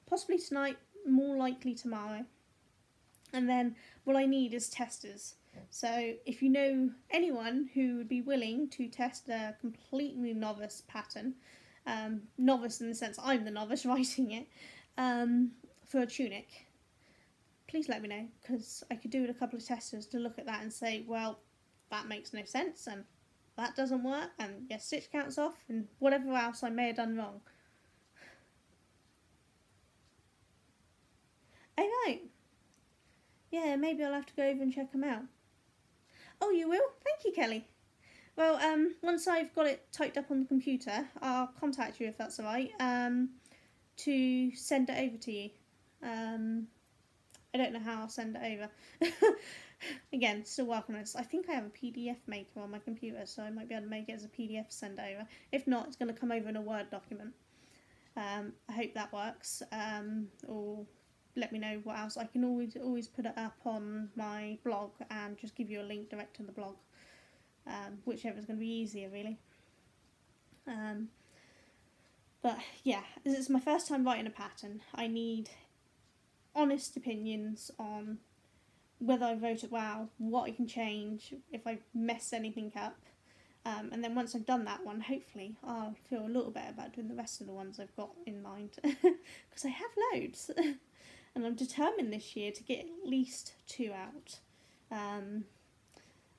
possibly tonight, more likely tomorrow. And then what I need is testers. So if you know anyone who would be willing to test a completely novice pattern, novice in the sense I'm the novice writing it, for a tunic, please let me know, because I could do with a couple of testers to look at that and say, well, that makes no sense, and that doesn't work, and your stitch count's off, and whatever else I may have done wrong. Oh, right. Yeah, maybe I'll have to go over and check them out. Oh, you will? Thank you, Kelly. Well, once I've got it typed up on the computer, I'll contact you if that's alright, to send it over to you. I don't know how I'll send it over. Again, still working on this. I think I have a PDF maker on my computer, so I might be able to make it as a PDF to send over. If not, it's going to come over in a Word document. I hope that works. Or let me know what else. I can always put it up on my blog and just give you a link direct to the blog. Whichever is going to be easier, really. But yeah, as it's my first time writing a pattern, I need honest opinions on whether I wrote it well, what I can change, if I messed anything up. And then once I've done that one, hopefully I'll feel a little better about doing the rest of the ones I've got in mind. Because I have loads. And I'm determined this year to get at least 2 out.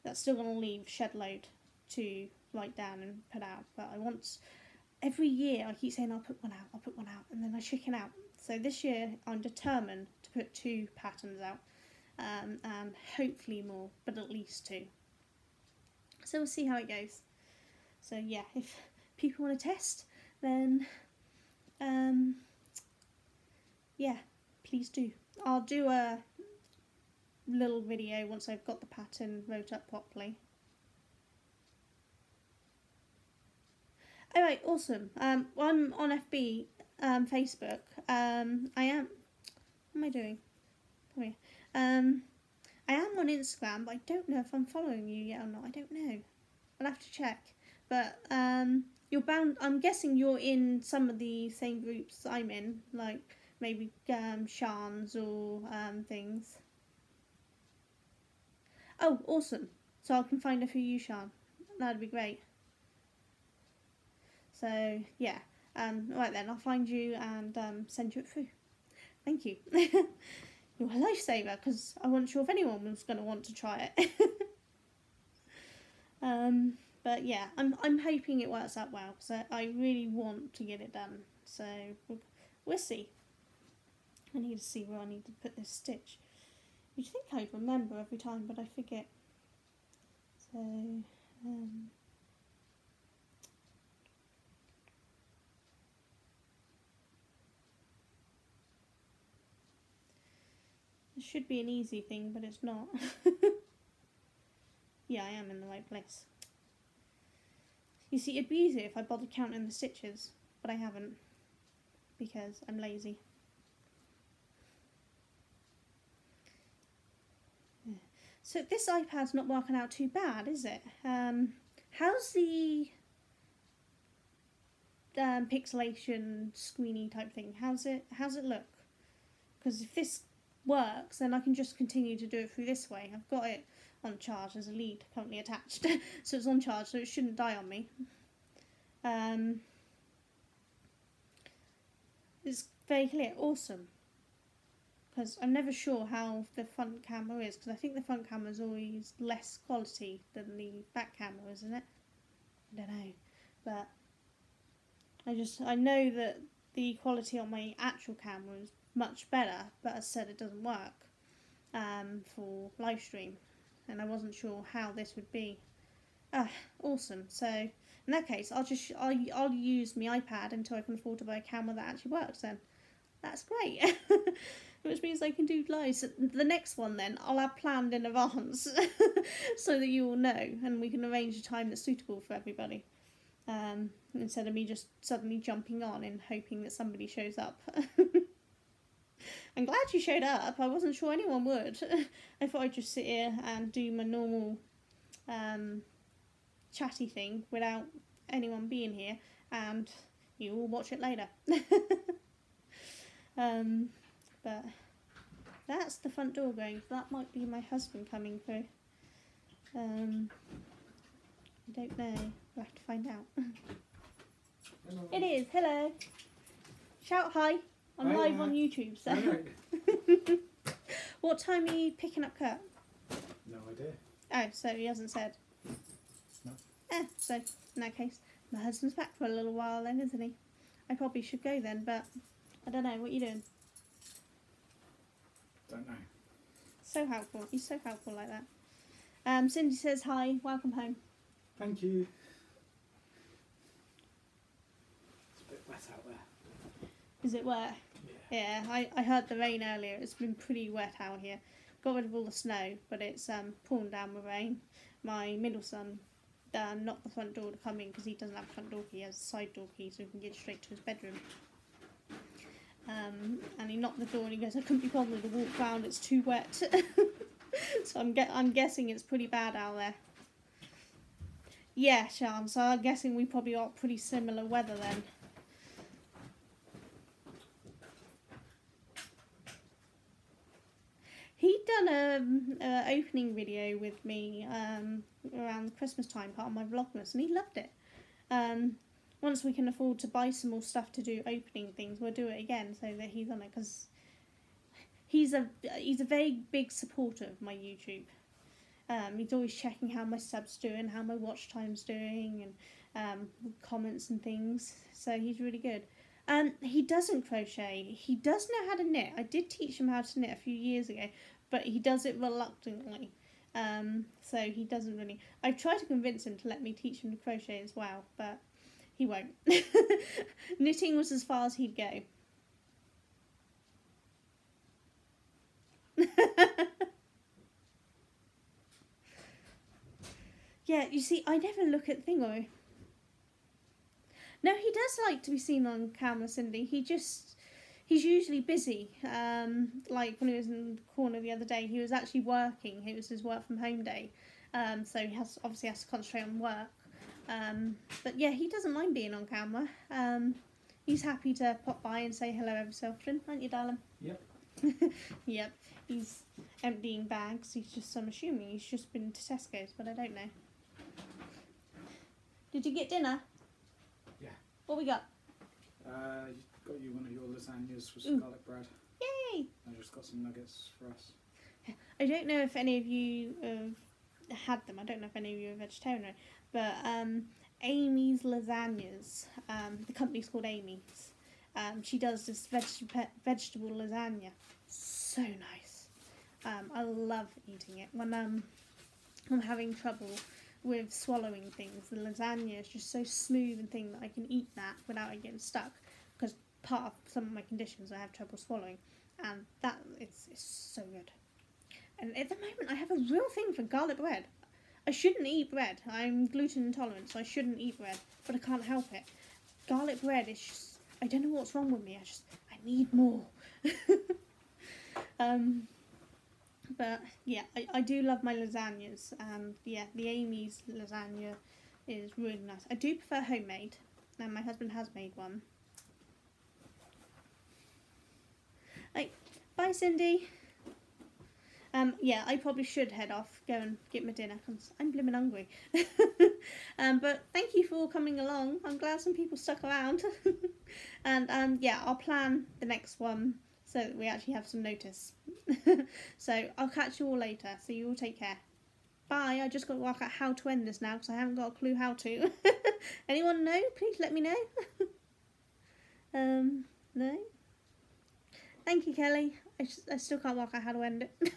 That's still going to leave shed load to write down and put out. But I want, every year I keep saying I'll put one out, and then I chicken out. So this year I'm determined to put 2 patterns out. And hopefully more, but at least 2. So we'll see how it goes. So yeah, if people want to test, then yeah, please do. I'll do a little video once I've got the pattern wrote up properly. Alright, awesome. I'm on FB, Facebook. I am. What am I doing? Come here. I am on Instagram, but I don't know if I'm following you yet or not. I don't know. I'll have to check. But you're bound. I'm guessing you're in some of the same groups I'm in, like maybe Sharns or things. Oh, awesome! So I can find her for you, Shan. That'd be great. So yeah. Right then, I'll find you and send you it through. Thank you. You're a lifesaver, because I wasn't sure if anyone was going to want to try it. But yeah, I'm hoping it works out well, because I really want to get it done. So we'll see. I need to see where I need to put this stitch. You'd think I'd remember every time, but I forget. So, it should be an easy thing, but it's not. Yeah, I am in the right place. You see, it'd be easier if I bothered counting the stitches, but I haven't, because I'm lazy. Yeah. So this iPad's not working out too bad, is it? How's the pixelation screeny type thing? How's it look? Because if this works, then I can just continue to do it through this way. I've got it on charge. There's a lead currently attached, so it's on charge, so it shouldn't die on me. It's very clear. Awesome. Because I'm never sure how the front camera is, because I think the front camera is always less quality than the back camera, isn't it? I don't know, but I know that the quality on my actual camera is much better, but as I said, it doesn't work for live stream, and I wasn't sure how this would be. Awesome. So in that case, I'll use my iPad until I can afford to buy a camera that actually works. Then that's great. Which means I can do live. So the next one then I'll have planned in advance so that you all know, and we can arrange a time that's suitable for everybody. Instead of me just suddenly jumping on and hoping that somebody shows up. I'm glad you showed up. I wasn't sure anyone would. I thought I'd just sit here and do my normal chatty thing without anyone being here, and you will watch it later. But that's the front door going. That might be my husband coming through. I don't know. We'll have to find out. Hello. It is. Hello. Shout hi. I'm Hi, live on YouTube, so. Right. What time are you picking up Kurt? No idea. Oh, so he hasn't said. No. So in that case, my husband's back for a little while then, isn't he? I probably should go then, but I don't know. What are you doing? Don't know. So helpful. He's so helpful like that. Cindy says hi. Welcome home. Thank you. It's a bit wet out there. Is it wet? Yeah. Yeah, I heard the rain earlier. It's been pretty wet out here. Got rid of all the snow, but it's pouring down with rain. My middle son knocked the front door to come in because he doesn't have a front door key. He has a side door key, so he can get straight to his bedroom. And he knocked the door and he goes, I couldn't be bothered to walk round, it's too wet. So I'm guessing it's pretty bad out there. Yeah, Sean, so I'm guessing we probably got pretty similar weather then. He'd done a opening video with me around the Christmas time, part of my Vlogmas, and he loved it. Once we can afford to buy some more stuff to do opening things, we'll do it again so that he's on it, because he's a very big supporter of my YouTube. He's always checking how my subs doing, how my watch time's doing, and comments and things. So he's really good. He doesn't crochet. He does know how to knit. I did teach him how to knit a few years ago, but he does it reluctantly. So he doesn't really. I've tried to convince him to let me teach him to crochet as well, but he won't. Knitting was as far as he'd go. Yeah, you see, I never look at Thingo. No, he does like to be seen on camera, Cindy. He's usually busy. Like when he was in the corner the other day, he was actually working. It was his work from home day. So he obviously has to concentrate on work. But yeah, he doesn't mind being on camera. He's happy to pop by and say hello every so often, aren't you, darling? Yep. Yep. He's emptying bags. I'm assuming he's just been to Tesco's, but I don't know. Did you get dinner? Yeah. What we got? Got you one of your lasagnas with garlic bread. Yay! I just got some nuggets for us. I don't know if any of you have had them. I don't know if any of you are vegetarian, but Amy's Lasagnas, the company's called Amy's, She does this vegetable lasagna. So nice. I love eating it. When I'm having trouble with swallowing things, the lasagna is just so smooth and thin that I can eat that without it getting stuck. Because part of some of my conditions, I have trouble swallowing, and that is so good. And at the moment, I have a real thing for garlic bread. I shouldn't eat bread. I'm gluten intolerant, so I shouldn't eat bread, but I can't help it. Garlic bread is just, I don't know what's wrong with me. I need more. But yeah, I do love my lasagnas, and yeah, the Amy's lasagna is really nice. I do prefer homemade, and my husband has made one. Like, bye Cindy. Yeah, I probably should head off, go and get my dinner, because I'm blimmin' hungry. But thank you for coming along. I'm glad some people stuck around. And yeah, I'll plan the next one so that we actually have some notice. So I'll catch you all later, so you all take care. Bye. I just got to work out how to end this now, because I haven't got a clue how to. Anyone know? Please let me know. No? Thank you, Kelly. I still can't work out how to end it.